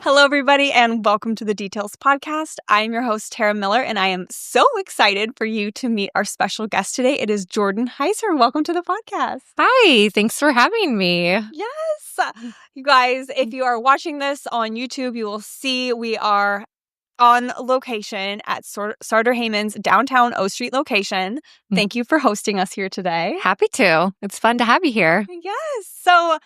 Hello, everybody, and welcome to the Details Podcast. I am your host, Tara Miller, and I am so excited for you to meet our special guest today. It is Jordan Heiser. Welcome to the podcast. Hi, thanks for having me. Yes. You guys, if you are watching this on YouTube, you will see we are on location at Sartor-Haman's downtown O Street location. Thank you for hosting us here today. Happy to. It's fun to have you here. Yes. So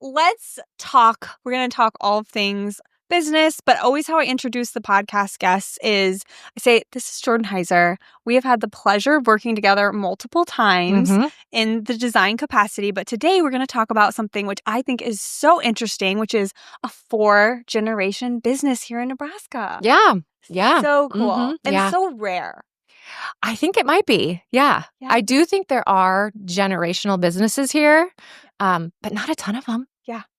let's talk. We're going to talk all things business, but always how I introduce the podcast guests is I say, this is Jordan Heiser. We have had the pleasure of working together multiple times in the design capacity, but today we're going to talk about something which I think is so interesting, which is a 4-generation business here in Nebraska. Yeah. So cool. And so rare. I think it might be. Yeah. I do think there are generational businesses here, but not a ton of them.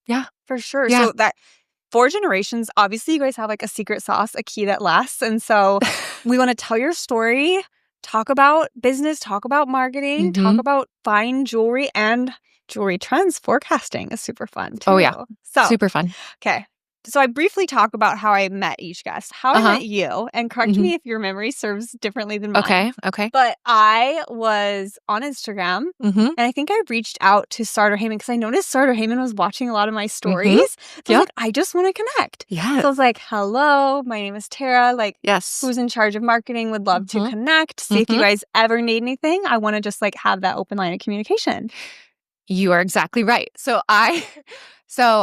Yeah, for sure. Yeah. So that 4 generations, obviously you guys have like a secret sauce, a key that lasts. And so we want to tell your story, talk about business, talk about marketing, talk about fine jewelry and jewelry trends. Forecasting is super fun too. Oh, yeah. So, super fun. Okay. So I briefly talk about how I met each guest, how I met you, and correct me if your memory serves differently than mine. Okay. But I was on Instagram, and I think I reached out to Sartor-Hamann because I noticed Sartor-Hamann was watching a lot of my stories. So I was like, I just want to connect. Yes. So I was like, hello, my name is Tara. Like, Yes. who's in charge of marketing? Would love to connect. See if you guys ever need anything. I want to just like have that open line of communication. You are exactly right. So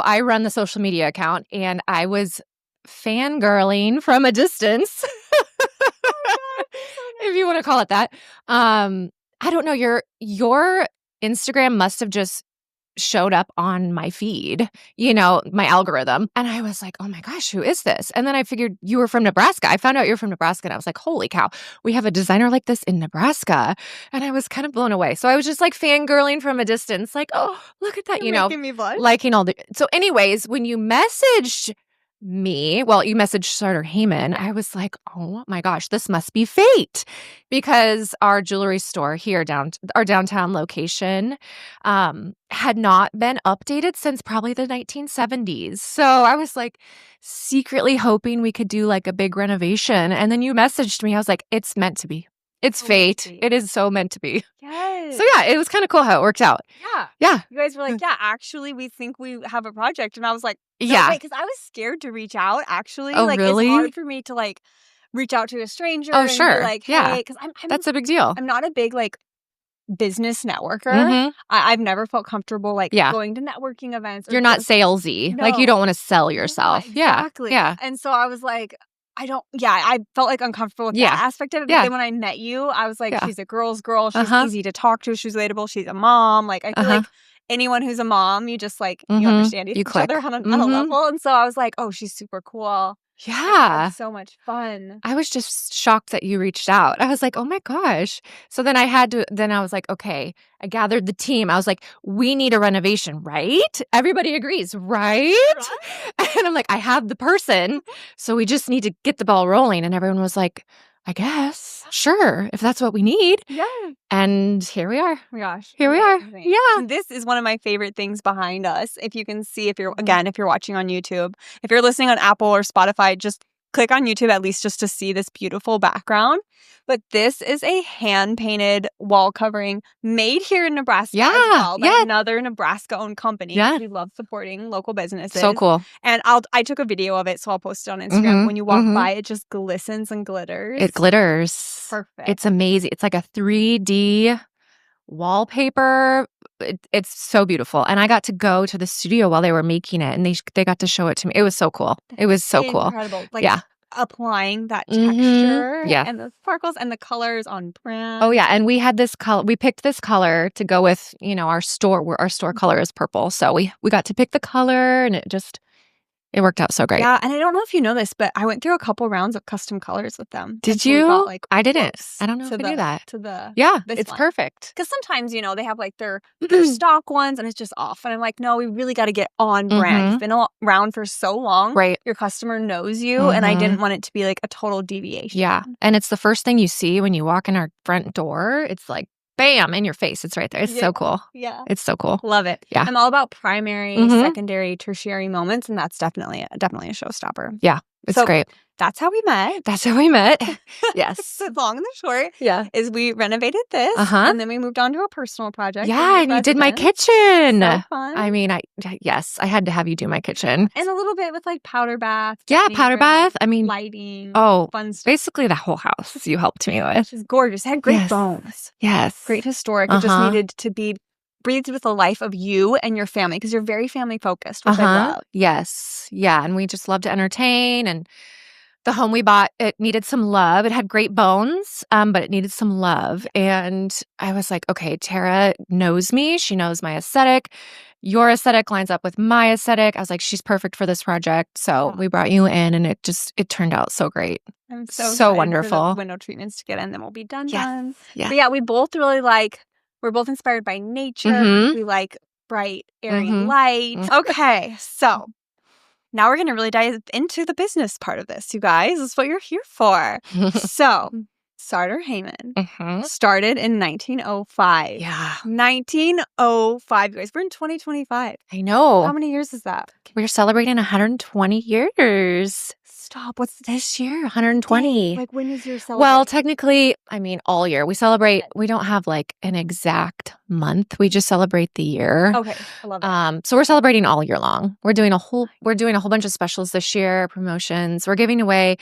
I run the social media account, and I was fangirling from a distance, if you want to call it that. I don't know. Your Instagram must have just showed up on my feed, my algorithm. And I was like, oh my gosh, who is this? And then I figured you were from Nebraska. I found out you're from Nebraska, and I was like, holy cow, we have a designer like this in Nebraska. And I was kind of blown away. So I was just like fangirling from a distance, like, oh, look at that, Making me blush. liking all the. So anyways, when you messaged me, you messaged Sartor-Hamann, I was like, oh my gosh, this must be fate, because our jewelry store here our downtown location had not been updated since probably the 1970s. So I was like secretly hoping we could do like a big renovation. And then you messaged me. I was like, it's meant to be. It's fate. It is so meant to be. Yes. So yeah, it was kind of cool how it worked out. Yeah. You guys were like, actually, we think we have a project. And I was like, no, Yeah. wait, because I was scared to reach out, actually. Oh, like, really? It's hard for me to, like, reach out to a stranger. Oh, and sure. Be like, hey, Yeah. because That's a big deal. I'm not a big, like, business networker. I've never felt comfortable, like, going to networking events. You're not salesy. No. Like, you don't want to sell yourself. Exactly. Yeah. And so I was like, I felt like uncomfortable with that aspect of it. But then when I met you, I was like, she's a girl's girl. She's easy to talk to. She's relatable. She's a mom. Like, I feel like anyone who's a mom, you just like, you understand each other on a level. And so I was like, oh, she's super cool. Yeah. So much fun. I was just shocked that you reached out. I was like, oh my gosh. So then I was like, okay, I gathered the team. I was like, we need a renovation, right? Everybody agrees, right? And I'm like, I have the person. So we just need to get the ball rolling. And everyone was like, I guess, sure, if that's what we need. Yeah. And here we are. Oh my gosh. Here we are. Amazing. Yeah. And this is one of my favorite things behind us. If you can see, if you're watching on YouTube, if you're listening on Apple or Spotify, just click on YouTube at least just to see this beautiful background. But this is a hand-painted wall covering made here in Nebraska as well by another Nebraska-owned company. Yeah. We love supporting local businesses. So cool. And I took a video of it, so I'll post it on Instagram. When you walk by, it just glistens and glitters. It glitters. Perfect. It's amazing. It's like a 3D wallpaper. It's so beautiful. And I got to go to the studio while they were making it, and they got to show it to me. It was so cool. It was so cool. Incredible. Like, applying that texture and the sparkles and the colors on brand. Oh yeah, and we had this color. We picked this color to go with, our store. Our store color is purple, so we got to pick the color, and it worked out so great. Yeah, and I don't know if you know this, but I went through a couple rounds of custom colors with them. Did you? I didn't. I don't know if I knew that. It's perfect. Because sometimes, they have like their stock ones and it's just off. And I'm like, no, we really got to get on brand. You've been around for so long. Right. Your customer knows you. And I didn't want it to be like a total deviation. Yeah. And it's the first thing you see when you walk in our front door. It's like bam, in your face. It's right there. It's so cool. Yeah. It's so cool. Love it. Yeah. I'm all about primary, Mhm. secondary, tertiary moments, and that's definitely a showstopper. Yeah. It's So great. that's how we met. That's how we met. Yes. The long and the short Yeah. is we renovated this, Uh-huh. and then we moved on to a personal project. Yeah, and you did my kitchen. So fun. I mean, yes, I had to have you do my kitchen. And a little bit with like powder bath. Yeah, powder bath. I mean, lighting. oh, fun stuff. basically the whole house you helped me with. Which is gorgeous. It had great Yes. bones. Yes. Great historic. It just needed to be breathed with the life of you and your family because you're very family focused, which I love. Yes. Yeah. And we just love to entertain. And the home we bought, it needed some love. It had great bones, but it needed some love. And I was like, okay, Tara knows me. She knows my aesthetic. Your aesthetic lines up with my aesthetic. I was like, she's perfect for this project. So we brought you in, and it turned out so great. I'm so wonderful. For the window treatments to get in, then we'll be done. Yeah. But yeah, we both really we're both inspired by nature. Mhm. We like bright, airy Mhm. light. Mhm. Okay, so now we're going to really dive into the business part of this, you guys. This is what you're here for. So, Sartor-Hamann started in 1905. Yeah. 1905, you guys. We're in 2025. I know. How many years is that? We're celebrating 120 years. Stop. What's This year, 120. Like, when is your celebration? Well, technically, I mean, all year. We celebrate, we don't have like an exact month. We just celebrate the year. Okay. I love it. So we're celebrating all year long. We're doing a whole bunch of specials this year, promotions. We're giving away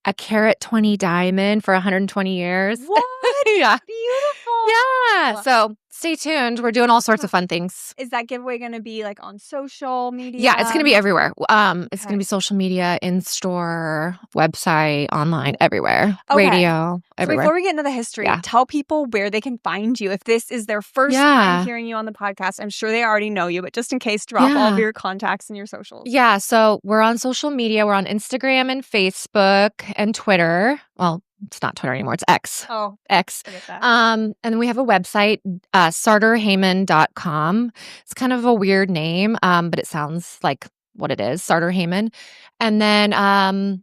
a carat 20 diamond for 120 years. What? Yeah. Beautiful. Yeah. So stay tuned. We're doing all sorts of fun things. Is that giveaway going to be like on social media? Yeah, it's going to be everywhere. It's going to be social media, in-store, website, online, everywhere. Radio, everywhere. So before we get into the history, tell people where they can find you. If this is their first time hearing you on the podcast, I'm sure they already know you, but just in case, drop all of your contacts and your socials. Yeah, so we're on social media. We're on Instagram and Facebook and Twitter. Well, it's not Twitter anymore. It's X. Oh, X. I get that. And then we have a website, Sartor-Hamann.com. It's kind of a weird name, but it sounds like what it is, Sartor-Hamann. And then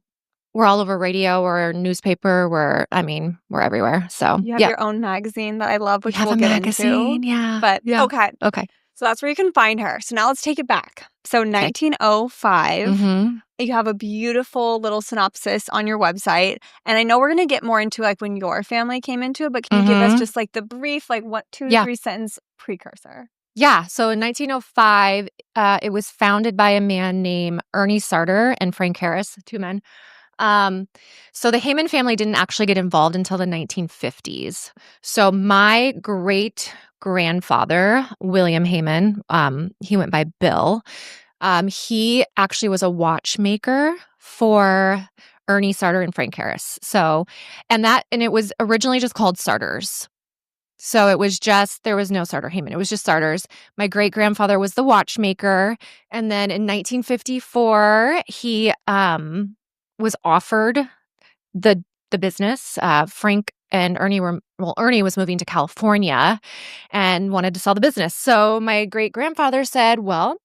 we're all over radio or newspaper. We're everywhere. So you have your own magazine that I love, which we'll get into. Yeah. But Okay. So that's where you can find her. So now let's take it back. So 1905, you have a beautiful little synopsis on your website. And I know we're going to get more into like when your family came into it, but can you give us just like the brief, like 2 to 3 sentence precursor? Yeah. So in 1905, it was founded by a man named Ernie Sartor and Frank Harris, 2 men. So the Hamann family didn't actually get involved until the 1950s. So my great-grandfather, William Hamann, he went by Bill. He actually was a watchmaker for Ernie Sartor and Frank Harris. And it was originally just called Sartors. So it was just, there was no Sartor-Hamann. It was just Sartors. My great-grandfather was the watchmaker. And then in 1954, he was offered the business. Frank and Ernie Ernie was moving to California and wanted to sell the business. So my great-grandfather said, well,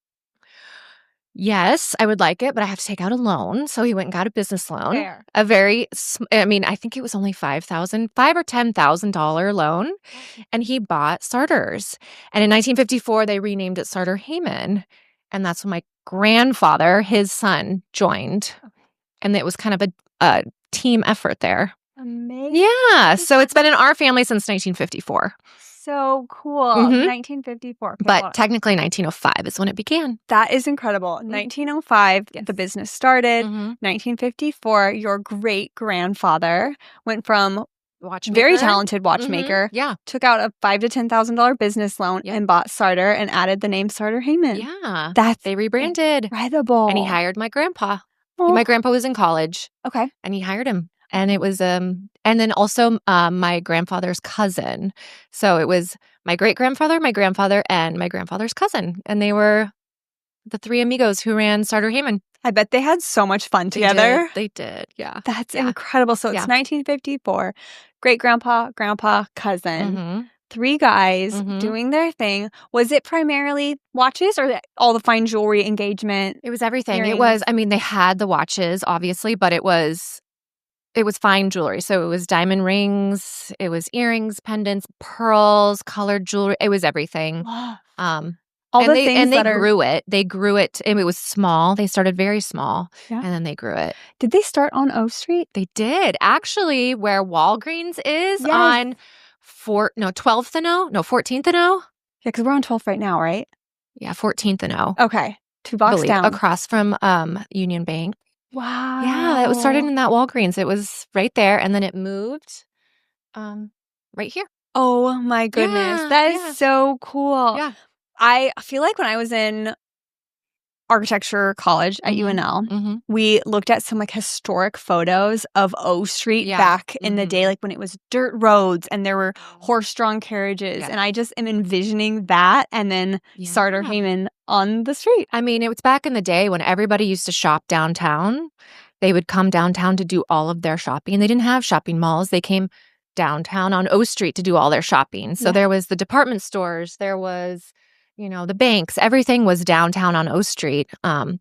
yes, I would like it, but I have to take out a loan. So he went and got a business loan. Fair. I think it was only $5,000 or $10,000 loan. And he bought Sartors. And in 1954, they renamed it Sartor-Hamann. And that's when my grandfather, his son, joined. Okay. And it was kind of a team effort there. Amazing. Yeah. So it's been in our family since 1954. So cool. 1954. Okay, but technically 1905 is when it began. That is incredible. 1905, the business started. 1954, your great-grandfather went from very talented watchmaker, took out a $5,000 to $10,000 business loan and bought Sartor and added the name Sartor-Hamann. Yeah. They rebranded. Incredible. And he hired my grandpa. My grandpa was in college. Okay. And he hired him. And it was, and then also my grandfather's cousin. So it was my great-grandfather, my grandfather, and my grandfather's cousin. And they were the 3 amigos who ran Sartor-Hamann. I bet they had so much fun together. They did. Yeah. That's incredible. So it's 1954. Great-grandpa, grandpa, cousin. 3 guys doing their thing. Was it primarily watches or all the fine jewelry, engagement? It was everything. Earrings? It was, they had the watches, obviously, but it was It was fine jewelry. So it was diamond rings, it was earrings, pendants, pearls, colored jewelry. It was everything. Um, All and the things they that are grew it. They grew it, and it was small. They started very small, Yeah. and then they grew it. Did they start on O Street? They did. Actually, where Walgreens is Yes. on 12th and O? No, 14th and O? Yeah, because we're on 12th right now, right? Yeah, 14th and O. Okay. 2 blocks down. Across from Union Bank. Wow. Yeah, it was started in that Walgreens. It was right there, and then it moved right here. Oh my goodness. Yeah, That is yeah. so cool. Yeah. I feel like when I was in architecture college at UNL, we looked at some like historic photos of O Street back in the day, like when it was dirt roads and there were horse-drawn carriages. And I just am envisioning that and then Sartor-Hamann on the street. I mean, it was back in the day when everybody used to shop downtown. They would come downtown to do all of their shopping. They didn't have shopping malls. They came downtown on O Street to do all their shopping. So there was the department stores, there was, the banks, everything was downtown on O Street.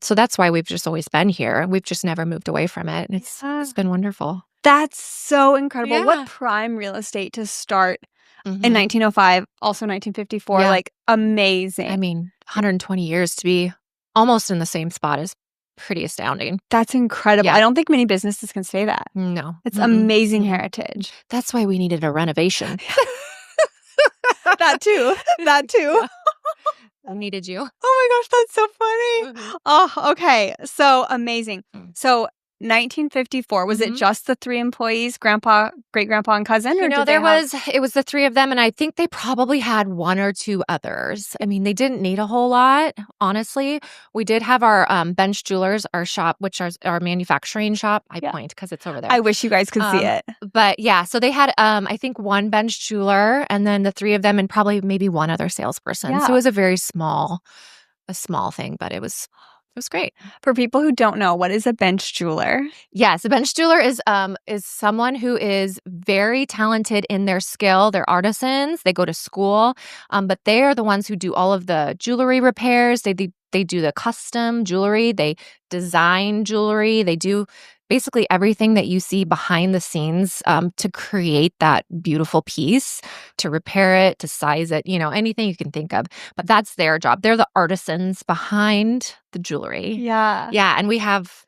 So that's why we've just always been here. We've just never moved away from it. And it's been wonderful. That's so incredible. Yeah. What prime real estate to start in 1905, also 1954, like amazing. I mean, 120 years to be almost in the same spot is pretty astounding. That's incredible. Yeah. I don't think many businesses can say that. No. It's amazing heritage. That's why we needed a renovation. That too. That too. I needed you. Oh my gosh, that's so funny. Oh, okay. So amazing. So 1954, was it just the 3 employees, grandpa, great-grandpa, and cousin? Or it was the 3 of them, and I think they probably had 1 or 2 others. I mean, they didn't need a whole lot, honestly. We did have our Bench Jewelers, our shop, which is our manufacturing shop. I point because it's over there. I wish you guys could see it. But yeah, so they had, I think, 1 bench jeweler, and then the 3 of them, and probably maybe 1 other salesperson. Yeah. So it was a small thing, but it was great. For people who don't know, what is a bench jeweler? Yes, a bench jeweler is someone who is very talented in their skill. They're artisans. They go to school, but they are the ones who do all of the jewelry repairs. They do the custom jewelry. They design jewelry. They do basically everything that you see behind the scenes to create that beautiful piece, to repair it, to size it, anything you can think of. But that's their job. They're the artisans behind the jewelry. Yeah. Yeah, and we have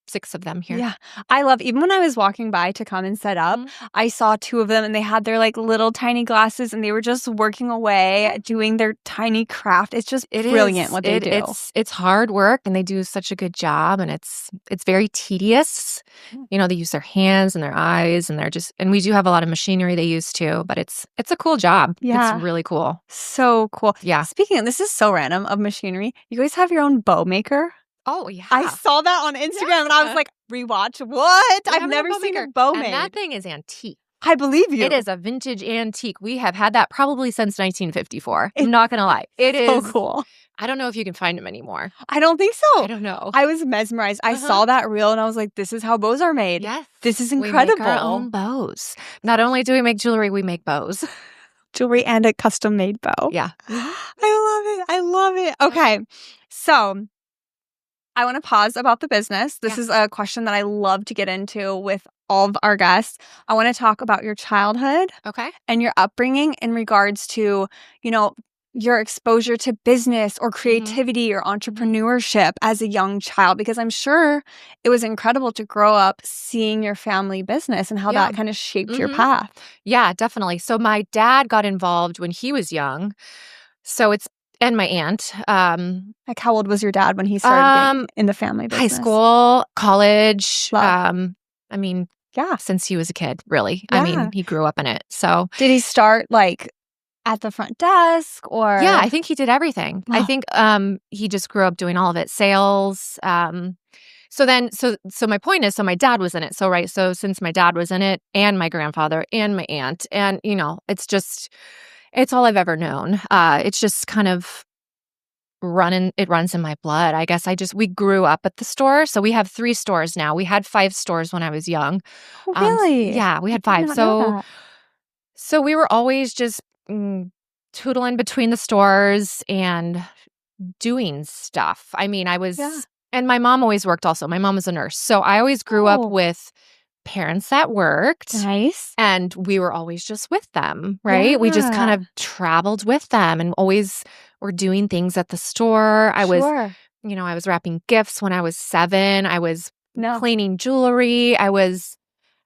6 of them here. Yeah. I love, even when I was walking by to come and set up, I saw 2 of them and they had their like little tiny glasses and they were just working away, doing their tiny craft. It's just brilliant what they do. It's hard work and they do such a good job, and it's very tedious. They use their hands and their eyes, and and we do have a lot of machinery they use too, but it's a cool job. Yeah. It's really cool. So cool. Yeah. Speaking of, this is so random, of machinery. You guys have your own bow maker? Oh, yeah. I saw that on Instagram and I was like, rewatch? What? I've never seen a bow made. And that thing is antique. I believe you. It is a vintage antique. We have had that probably since 1954. I'm not going to lie. It is so cool. I don't know if you can find them anymore. I don't think so. I don't know. I was mesmerized. I saw that reel and I was like, this is how bows are made. Yes. This is incredible. We make our own bows. Not only do we make jewelry, we make bows. Jewelry and a custom-made bow. Yeah. I love it. Okay. So I want to pause about the business. This is a question that I love to get into with all of our guests. I want to talk about your childhood and your upbringing in regards to, your exposure to business or creativity or entrepreneurship as a young child, because I'm sure it was incredible to grow up seeing your family business and how that kind of shaped your path. Yeah, definitely. So my dad got involved when he was young. And my aunt. Like, how old was your dad when he started getting in the family business? High school, college. Yeah. Since he was a kid, really. Yeah. I mean, he grew up in it. So did he start like at the front desk or? Yeah, I think he did everything. I think he just grew up doing all of it. Sales. So my point is, so my dad was in it. So since my dad was in it, and my grandfather and my aunt, and it's all I've ever known. It's just kind of it runs in my blood. I guess we grew up at the store. So we have 3 stores now. We had 5 stores when I was young. Oh, really? Yeah, we had 5. So we were always just tootling between the stores and doing stuff. I mean, and my mom always worked also. My mom was a nurse. So I always grew up with parents that worked. Nice. And we were always just with them, right? We just kind Yeah. of traveled with them and always were doing things at the store. I was wrapping gifts when I was 7. I was cleaning jewelry. I was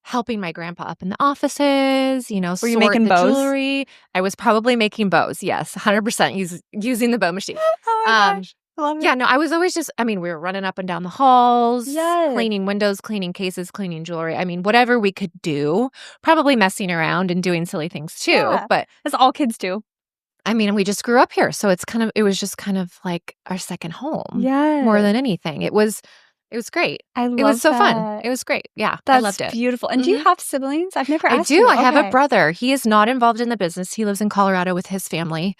helping my grandpa up in the offices, Were you sort making the bows? jewelry. I was probably making bows. Yes, 100% using the bow machine. Oh my gosh. I love it. Yeah, no, I was always we were running up and down the halls, Yes. cleaning windows, cleaning cases, cleaning jewelry. Whatever we could do, probably messing around and doing silly things too. Yeah. But That's all kids do. we just grew up here. So it was just kind of like our second home. Yeah. More than anything. It was great. I love It was so that. fun. It was great. Yeah. That's I loved it. beautiful. And do you have siblings? I've never asked I do. you. I have a Okay. brother. He is not involved in the business. He lives in Colorado with his family.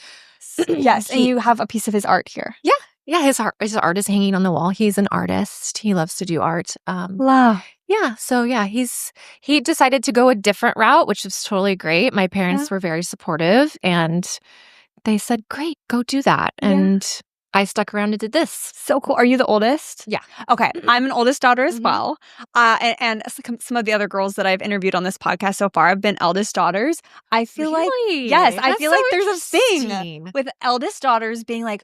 Yes. And you have a piece of his art here. Yeah. Yeah. His art is hanging on the wall. He's an artist. He loves to do art. Wow. Yeah. So yeah, he decided to go a different route, which was totally great. My parents were very supportive and they said, great, go do that. And I stuck around and did this. So cool. Are you the oldest? Yeah. Okay. I'm an oldest daughter as well. And some of the other girls that I've interviewed on this podcast so far have been eldest daughters. I feel like, yes, I feel like there's a thing with eldest daughters being like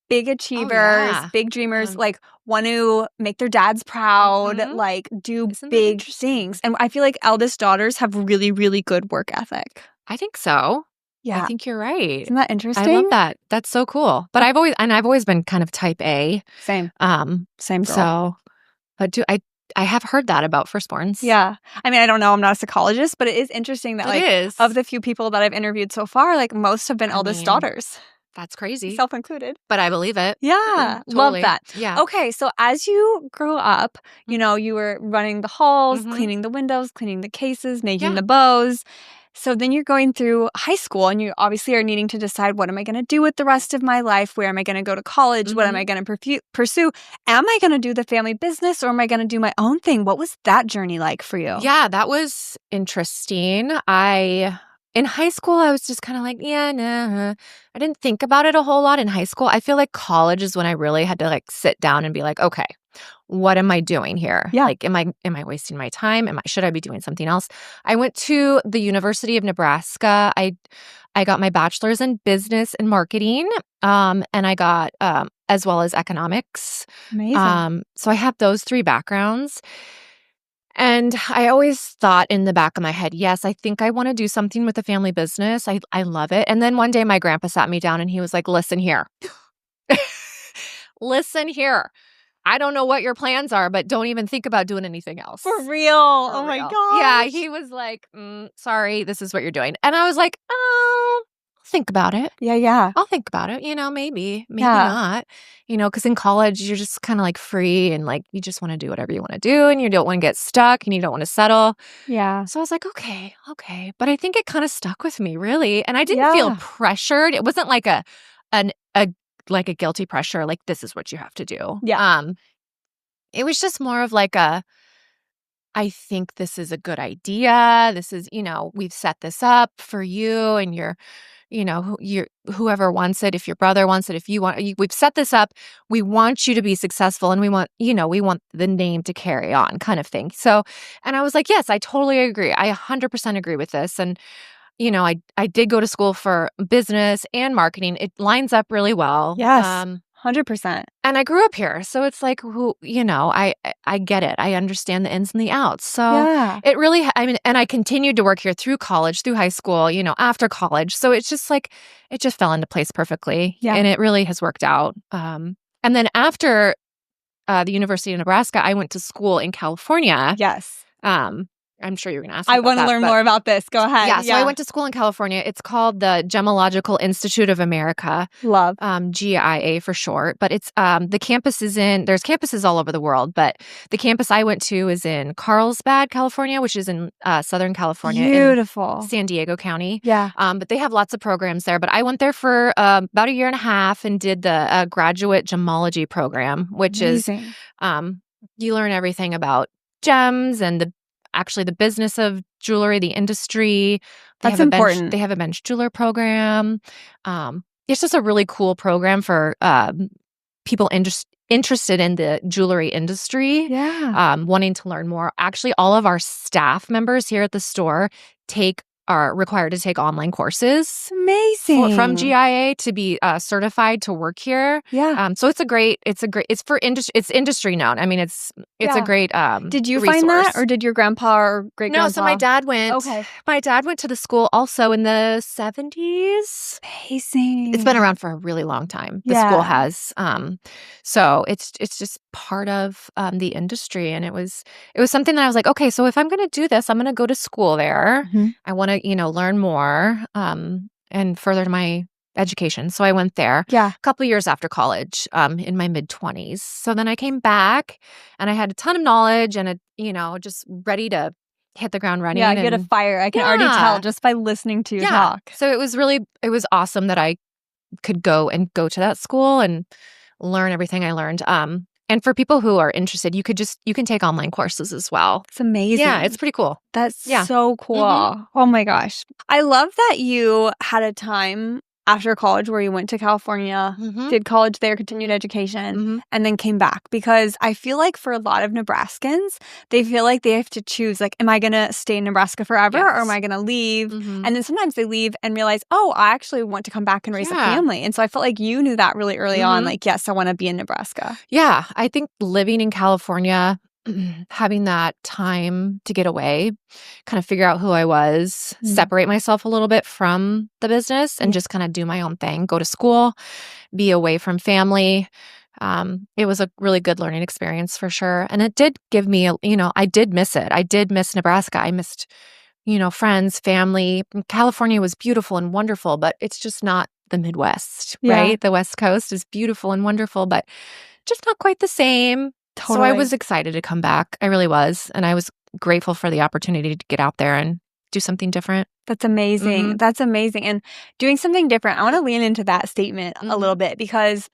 big achievers, big dreamers, like want to make their dads proud, like do big things. And I feel like eldest daughters have really, really good work ethic. I think so. Yeah. I think you're right. Isn't that interesting? I love that. That's so cool. But I've always been kind of type A. Same. Same girl. So, but I have heard that about firstborns. Yeah. I mean, I don't know. I'm not a psychologist, but it is interesting that of the few people that I've interviewed so far, like most have been eldest daughters. That's crazy. Self included. But I believe it. Yeah. Totally. Love that. Yeah. Okay. So as you grew up, you were running the halls, cleaning the windows, cleaning the cases, making the bows. So then you're going through high school and you obviously are needing to decide, what am I going to do with the rest of my life? Where am I going to go to college? What am I going to pursue? Am I going to do the family business or am I going to do my own thing? What was that journey like for you? Yeah, that was interesting. In high school, I was just kind of like, I didn't think about it a whole lot in high school. I feel like college is when I really had to like sit down and be like, okay, what am I doing here? Yeah. Like, am I wasting my time? Should I be doing something else? I went to the University of Nebraska. I got my bachelor's in business and marketing, and I got as well as economics. Amazing. So I have those 3 backgrounds. And I always thought in the back of my head, yes, I think I want to do something with the family business. I love it. And then one day my grandpa sat me down and he was like, listen here. Listen here. I don't know what your plans are, but don't even think about doing anything else. For real. Oh my gosh. Yeah, he was like, sorry, this is what you're doing. And I was like, oh, think about it. Yeah. I'll think about it. Maybe not. Because in college, you're just kind of like free and like you just want to do whatever you want to do and you don't want to get stuck and you don't want to settle. Yeah. So I was like, okay. But I think it kind of stuck with me, really. And I didn't feel pressured. It wasn't like a guilty pressure, like this is what you have to do. Yeah. It was just more of like I think this is a good idea. This is, we've set this up for you and you're whoever wants it, if your brother wants it, if you want, we've set this up. We want you to be successful and we want the name to carry on kind of thing. So, and I was like, yes, I totally agree. I 100% agree with this. And, I did go to school for business and marketing. It lines up really well. Yes. 100%. And I grew up here. So it's like, I get it. I understand the ins and the outs. So it really, and I continued to work here through college, through high school, after college. So it's just like, it just fell into place perfectly. Yeah. And it really has worked out. And then after the University of Nebraska, I went to school in California. Yes. I'm sure you're going to ask me I want to learn more about this. Go ahead. Yeah, so I went to school in California. It's called the Gemological Institute of America. Love. GIA for short. But it's the campus is there's campuses all over the world, but the campus I went to is in Carlsbad, California, which is in Southern California. Beautiful. In San Diego County. Yeah. But they have lots of programs there. But I went there for about a year and a half and did the graduate gemology program, which Amazing. is you learn everything about gems and the business of jewelry, the industry. That's important. They have a bench jeweler program. It's just a really cool program for people interested in the jewelry industry, Yeah. wanting to learn more. Actually, all of our staff members here at the store are required to take online courses Amazing. from GIA to be certified to work here. Yeah. So it's for industry. It's industry known. I mean, it's a great Did you resource. find that, or did your grandpa or great grandpa? No, so my dad went. Okay. My dad went to the school also in the 70s. Amazing. It's been around for a really long time. The school has. So it's just part of the industry, and it was something that I was like, okay, so if I'm going to do this, I'm going to go to school there. I want to learn more and further my education. So I went there a couple of years after college in my mid-20s. So then I came back and I had a ton of knowledge and just ready to hit the ground running. Yeah, get a fire. I can already tell just by listening to you talk. So it was awesome that I could go to that school and learn everything I learned. And for people who are interested, you can take online courses as well. It's amazing. Yeah, it's pretty cool. That's so cool. Oh my gosh. I love that you had a time after college where you went to California, did college there, continued education, and then came back. Because I feel like for a lot of Nebraskans, they feel like they have to choose, like, am I going to stay in Nebraska forever or am I going to leave? And then sometimes they leave and realize, oh, I actually want to come back and raise a family. And so I felt like you knew that really early on, like, yes, I want to be in Nebraska. Yeah, I think living in California, having that time to get away, kind of figure out who I was, separate myself a little bit from the business and just kind of do my own thing, go to school, be away from family. It was a really good learning experience for sure. And it did give me, I did miss it. I did miss Nebraska. I missed, friends, family. California was beautiful and wonderful, but it's just not the Midwest, right? The West Coast is beautiful and wonderful, but just not quite the same. Totally. So I was excited to come back. I really was. And I was grateful for the opportunity to get out there and do something different. That's amazing. That's amazing. And doing something different, I want to lean into that statement a little bit because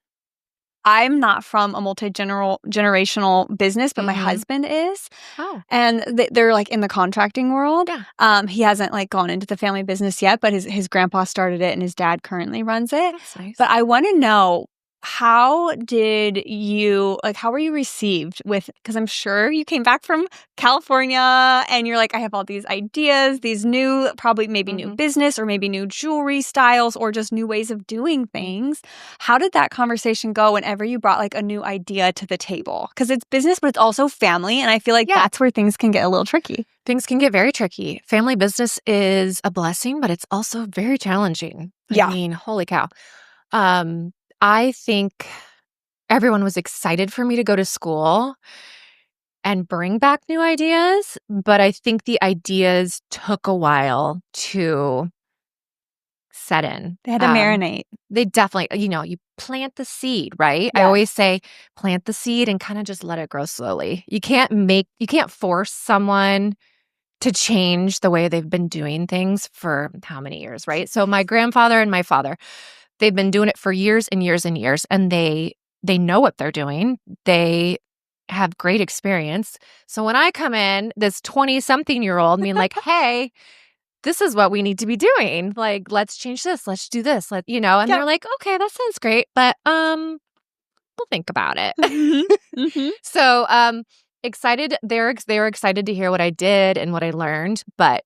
I'm not from a multi-generational business, but my husband is. Oh. And they're like in the contracting world. Yeah. He hasn't like gone into the family business yet, but his grandpa started it and his dad currently runs it. That's nice. But I want to know, how were you received because I'm sure you came back from California and you're like, I have all these ideas, these new, probably maybe new business or maybe new jewelry styles or just new ways of doing things. How did that conversation go whenever you brought like a new idea to the table? Because it's business, but it's also family. And I feel like that's where things can get a little tricky. Things can get very tricky. Family business is a blessing, but it's also very challenging. Yeah. I mean, holy cow. I think everyone was excited for me to go to school and bring back new ideas, but I think the ideas took a while to set in. They had to marinate. They definitely, you plant the seed, right? I always say plant the seed and kind of just let it grow slowly. You can't force someone to change the way they've been doing things for how many years, right? So my grandfather and my father, they've been doing it for years and years and years, and they know what they're doing. They have great experience. So when I come in, this 20-something-year-old, being like, hey, this is what we need to be doing. Like, let's change this. Let's do this. And they're like, okay, that sounds great, but we'll think about it. So excited. They're excited to hear what I did and what I learned, but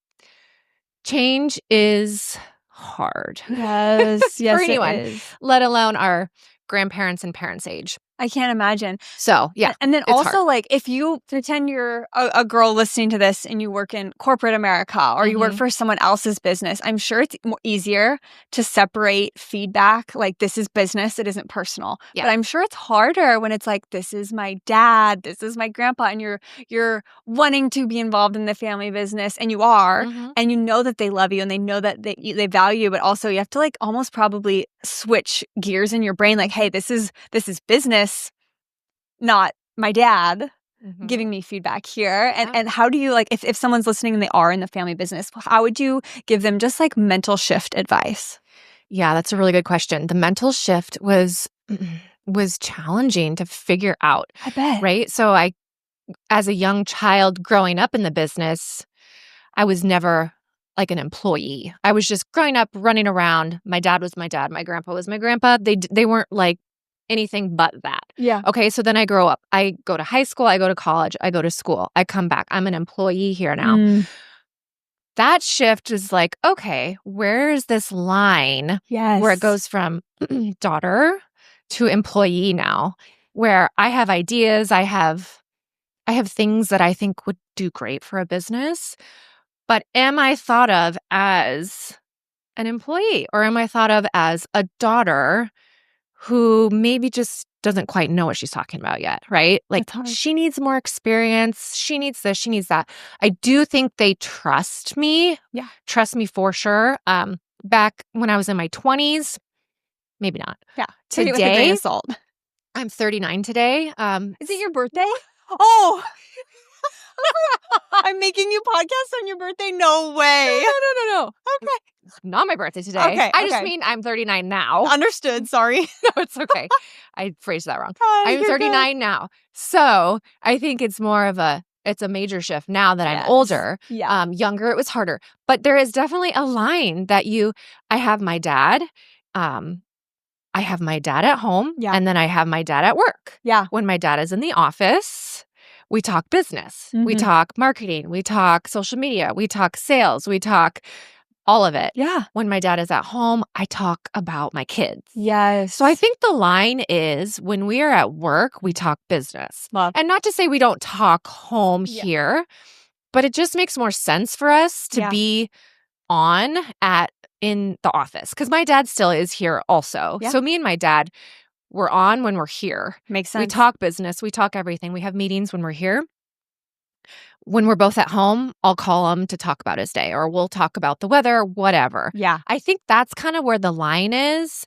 change is hard. Yes, for anyone, let alone our grandparents and parents' age. I can't imagine. So, yeah. And then it's also, hard. like, if you pretend you're a girl listening to this and you work in corporate America or you work for someone else's business, I'm sure it's easier to separate feedback. Like, this is business, it isn't personal. Yeah. But I'm sure it's harder when it's like, this is my dad, this is my grandpa, and you're wanting to be involved in the family business, and you are, and you know that they love you and they know that they value you, but also you have to, like, almost probably switch gears in your brain. Like, hey, this is business, not my dad giving me feedback here. And how do you, like, if someone's listening and they are in the family business, how would you give them just like mental shift advice? Yeah, that's a really good question. The mental shift was challenging to figure out. I bet. Right? So as a young child growing up in the business, I was never like an employee. I was just growing up, running around. My dad was my dad. My grandpa was my grandpa. They weren't like anything but that. Yeah. Okay, so then I grow up. I go to high school, I go to college, I go to school, I come back. I'm an employee here now. Mm. That shift is like, okay, where is this line Yes. where it goes from daughter to employee now, where I have ideas, I have things that I think would do great for a business, but am I thought of as an employee, or am I thought of as a daughter who maybe just doesn't quite know what she's talking about yet, right? Like, That's hard. she needs more experience. She needs this. She needs that. I do think they trust me. Yeah. Trust me for sure. Back when I was in my 20s, maybe not. Yeah. Take it with a grain Today, of salt. I'm 39 today. Is it your birthday? Oh, I'm making you podcast on your birthday? No way. No. Okay. Not my birthday today. Okay, I just okay. mean I'm 39 now. Understood. Sorry. No, it's okay. I phrased that wrong. I'm You're 39 now. So I think it's more of it's a major shift now that Yes. I'm older. Yeah. Younger, it was harder. But there is definitely a line that I have my dad. I have my dad at home. Yeah. And then I have my dad at work. Yeah. When my dad is in the office, we talk business. We Mhm. talk marketing. We talk social media. We talk sales. We talk all of it. Yeah. When my dad is at home, I talk about my kids. Yes. So I think the line is when we are at work, we talk business. Love. And not to say we don't talk home Yeah. here, but it just makes more sense for us to Yeah. be on in the office, because my dad still is here also. Yeah. So me and my dad, we're on when we're here. Makes sense. We talk business. We talk everything. We have meetings when we're here. When we're both at home, I'll call him to talk about his day, or we'll talk about the weather, whatever. Yeah. I think that's kind of where the line is.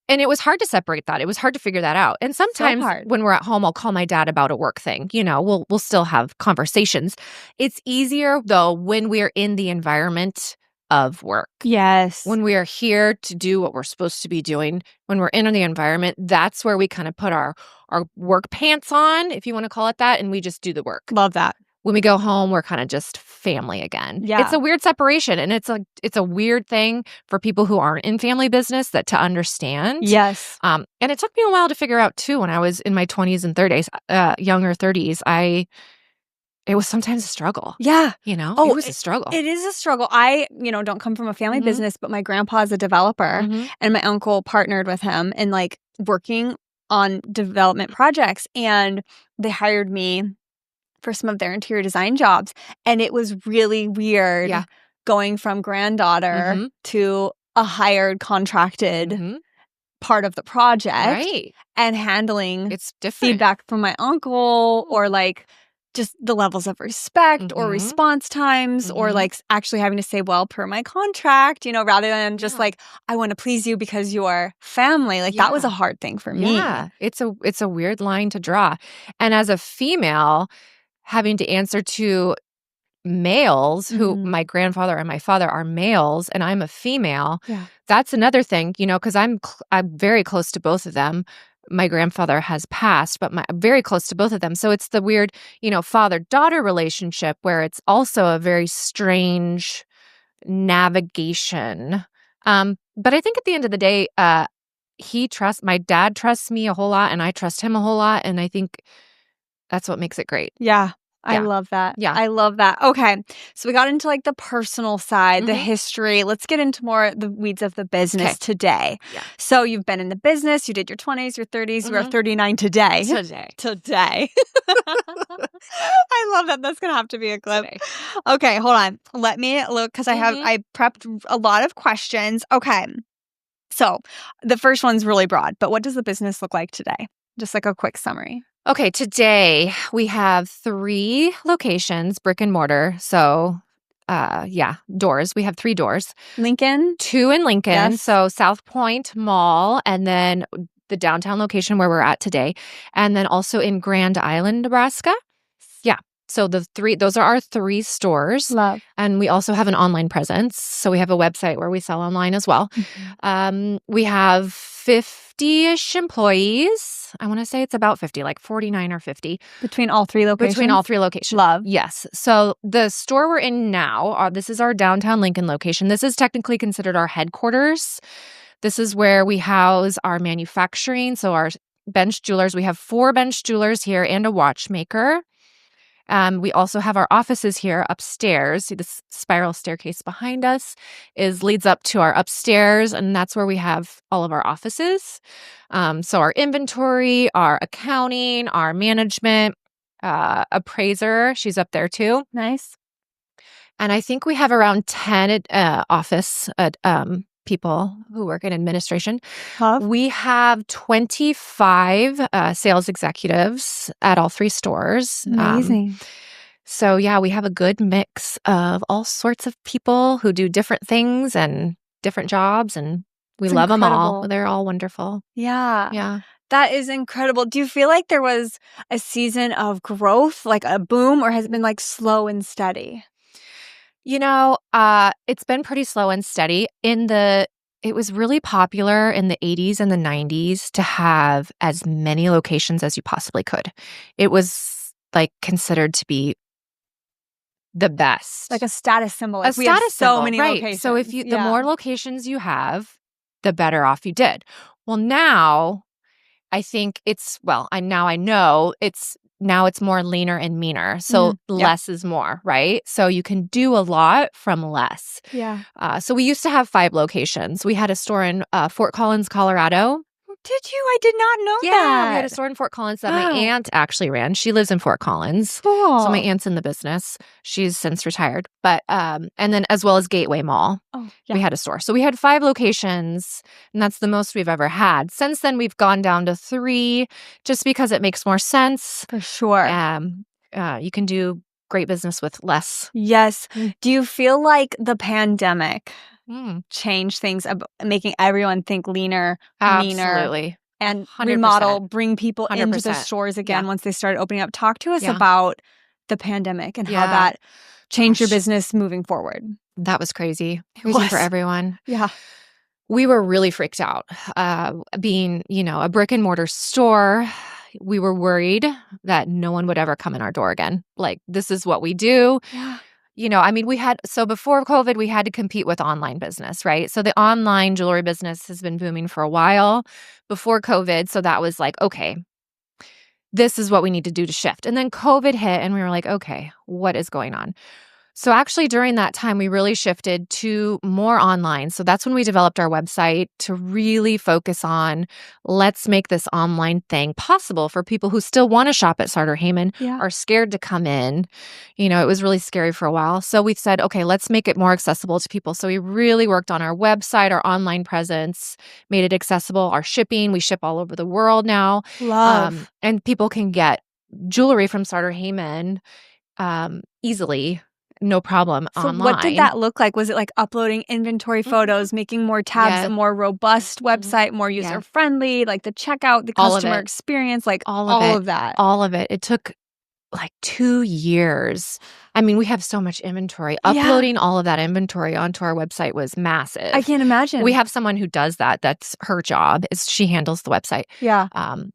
And it was hard to separate that. It was hard to figure that out. And sometimes hard. when we're at home, I'll call my dad about a work thing. We'll still have conversations. It's easier though when we're in the environment of work. Yes. When we are here to do what we're supposed to be doing, when we're in the environment, that's where we kind of put our work pants on, if you want to call it that, and we just do the work. Love that. When we go home, we're kind of just family again. Yeah. It's a weird separation, and it's a weird thing for people who aren't in family business to understand. Yes. And it took me a while to figure out too. When I was in my 20s and 30s, younger 30s, it was sometimes a struggle. Yeah. It was a struggle. It is a struggle. I, don't come from a family Mhm. business, but my grandpa's a developer, Mhm. and my uncle partnered with him in like working on development projects, and they hired me for some of their interior design jobs. And it was really weird Yeah. going from granddaughter Mhm. to a hired contracted Mhm. part of the project, Right. and handling It's different. feedback from my uncle, or like just the levels of respect or Mhm. response times, or Mhm. like actually having to say, well, per my contract, rather than just Yeah. like, I want to please you because you're family. Like that was a Yeah. hard thing for me. Yeah. It's a weird line to draw. And as a female, having to answer to males who Mhm. my grandfather and my father are males, and I'm a female. Yeah. That's another thing, because I'm very close to both of them. My grandfather has passed, but I'm very close to both of them. So it's the weird, father-daughter relationship where it's also a very strange navigation. But I think at the end of the day, my dad trusts me a whole lot, and I trust him a whole lot. And I think that's what makes it great. Yeah. I Yeah. love that. Yeah. I love that. Okay. So we got into like the personal side, the Mhm. history. Let's get into more the weeds of the business Okay. today. Yeah. So you've been in the business, you did your 20s, your 30s, you are Mhm. 39 today. Today. I love that. That's going to have to be a clip. Today. Okay, hold on. Let me look, because Mhm. I prepped a lot of questions. Okay. So the first one's really broad, but what does the business look like today? Just like a quick summary. Okay, today we have 3 locations, brick and mortar. So, doors. We have 3 doors. Lincoln? 2 in Lincoln, Yes. so South Point Mall, and then the downtown location where we're at today, and then also in Grand Island, Nebraska. Yeah. So those are our 3 stores. Love. And we also have an online presence. So we have a website where we sell online as well. Mhm. We have 50-ish employees. I want to say it's about 50, like 49 or 50. Between all 3 locations? Between all 3 locations. Love. Yes. So the store we're in now, this is our downtown Lincoln location. This is technically considered our headquarters. This is where we house our manufacturing. So our bench jewelers. We have 4 bench jewelers here and a watchmaker. We also have our offices here upstairs. See this spiral staircase behind us leads up to our upstairs, and that's where we have all of our offices. So our inventory, our accounting, our management, appraiser, she's up there too. Nice. And I think we have around 10 office people who work in administration. Love. We have 25 sales executives at all 3 stores. Amazing. So yeah, we have a good mix of all sorts of people who do different things and different jobs, and we love them all. They're all wonderful. Yeah. Yeah. That is incredible. Do you feel like there was a season of growth, like a boom, or has it been like slow and steady? It's been pretty slow and steady. It was really popular in the 80s and the 90s to have as many locations as you possibly could. It was like considered to be the best. Like a status symbol. Like a status symbol, so many right. locations. So if the more locations you have, the better off you did. Well, now I think I know now it's more leaner and meaner. So less is more, right? So you can do a lot from less. Yeah. So we used to have 5 locations. We had a store in Fort Collins, Colorado. Did you? I did not know that. Yeah, we had a store in Fort Collins that my aunt actually ran. She lives in Fort Collins. Cool. So my aunt's in the business. She's since retired. But and then as well as Gateway Mall. Oh, yeah. We had a store. So we had 5 locations, and that's the most we've ever had. Since then, we've gone down to 3 just because it makes more sense. For sure. You can do great business with less. Yes. Do you feel like the pandemic change things, making everyone think leaner, meaner, and 100%. Remodel, bring people 100%. Into the stores again once they started opening up? Talk to us about the pandemic and how that changed your business moving forward. That was crazy. Crazy for everyone. Yeah. We were really freaked out. Being, a brick and mortar store, we were worried that no one would ever come in our door again. Like, this is what we do. Yeah. Before COVID, we had to compete with online business, right? So the online jewelry business has been booming for a while before COVID. So that was like, okay, this is what we need to do to shift. And then COVID hit and we were like, okay, what is going on? So actually during that time, we really shifted to more online. So that's when we developed our website to really focus on, let's make this online thing possible for people who still want to shop at Sartor-Hamann, are scared to come in. It was really scary for a while. So we said, okay, let's make it more accessible to people. So we really worked on our website, our online presence, made it accessible, our shipping. We ship all over the world now. Love. And people can get jewelry from Sartor-Hamann easily. No problem online. So what did that look like? Was it like uploading inventory photos, making more tabs, a more robust website, more user-friendly, like the checkout, the customer experience, like all of that? All of it. It took like 2 years. I mean, we have so much inventory. Uploading all of that inventory onto our website was massive. I can't imagine. We have someone who does that. That's her job. She handles the website. Yeah.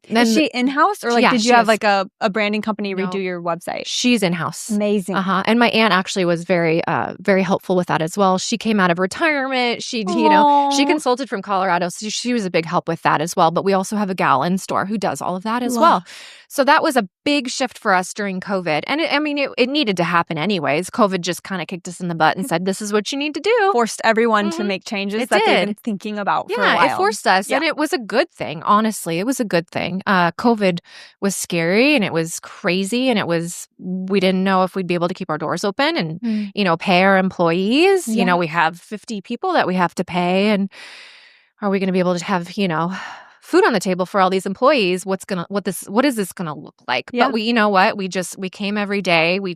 Is she in-house or did you have like a branding company redo your website? She's in-house. Amazing. And my aunt actually was very, very helpful with that as well. She came out of retirement. She, she consulted from Colorado. So she was a big help with that as well. But we also have a gal in store who does all of that as well. So that was a big shift for us during COVID. And it needed to happen anyways. COVID just kind of kicked us in the butt and said, this is what you need to do. Forced everyone to make changes they've been thinking about for a while. Yeah, it forced us. And it was a good thing. Honestly, it was a good thing. COVID was scary and it was crazy. And we didn't know if we'd be able to keep our doors open and, pay our employees. Yeah. We have 50 people that we have to pay. And are we going to be able to have, food on the table for all these employees? What is this gonna look like? Yeah. But we came every day. We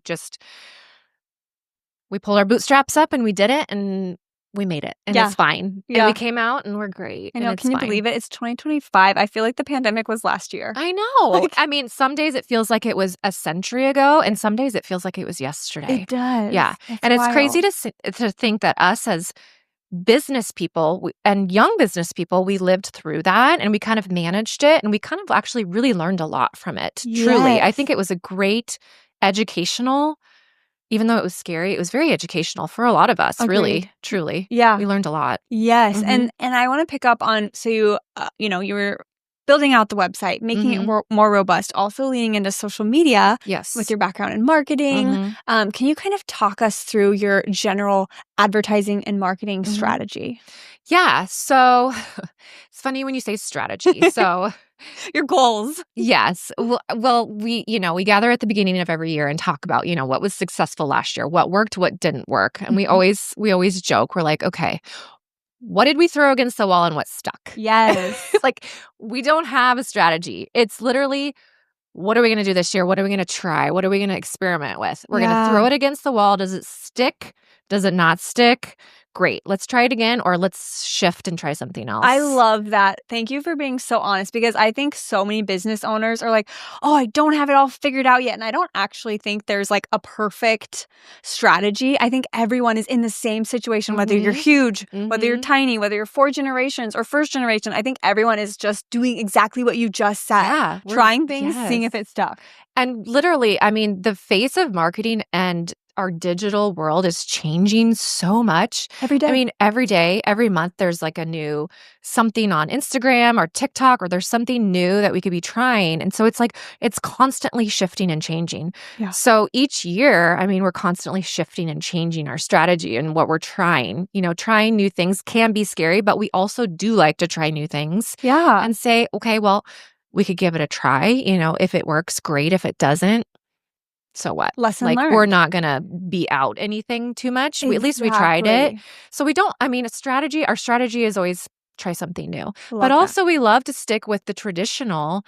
pulled our bootstraps up and we did it and we made it and it's fine. Yeah. And we came out and we're great. I know. Can you believe it? It's 2025. I feel like the pandemic was last year. I know. Some days it feels like it was a century ago and some days it feels like it was yesterday. It does. Yeah. That's and wild. It's crazy to think that us as business people and young business people, we lived through that and we kind of managed it and we kind of actually really learned a lot from it. Yes. Truly. I think it was a great educational, even though it was scary, it was very educational for a lot of us. Agreed. Really, truly. Yeah. We learned a lot. Yes. And I want to pick up on, so you were building out the website, making it more robust, also leaning into social media Yes. with your background in marketing. Can you kind of talk us through your general advertising and marketing strategy? Yeah. So it's funny when you say strategy. So Your goals. yes. Well, we gather at the beginning of every year and talk about, what was successful last year, what worked, what didn't work. And we always joke. We're like, okay, what did we throw against the wall and what stuck? Yes. Like, we don't have a strategy. It's literally, what are we going to do this year? What are we going to try? What are we going to experiment with? We're going to throw it against the wall. Does it stick? Does it not stick? Great. Let's try it again, or let's shift and try something else. I love that. Thank you for being so honest, because I think so many business owners are like, oh, I don't have it all figured out yet. And I don't actually think there's like a perfect strategy. I think everyone is in the same situation, whether you're huge, whether you're tiny, whether you're 4 generations or first generation. I think everyone is just doing exactly what you just said. Yeah, trying things, seeing if it stuck. And literally, the face of marketing and our digital world is changing so much. Every day. Every day, every month, there's like a new something on Instagram or TikTok, or there's something new that we could be trying. And so it's like, it's constantly shifting and changing. Yeah. So each year, we're constantly shifting and changing our strategy and what we're trying. Trying new things can be scary, but we also do like to try new things. Yeah. And say, okay, well, we could give it a try. If it works, great. If it doesn't, so what? Lesson We're learned. not going to be out anything too much. At least we tried it. So we don't, our strategy is always try something new. But also we love to stick with the traditional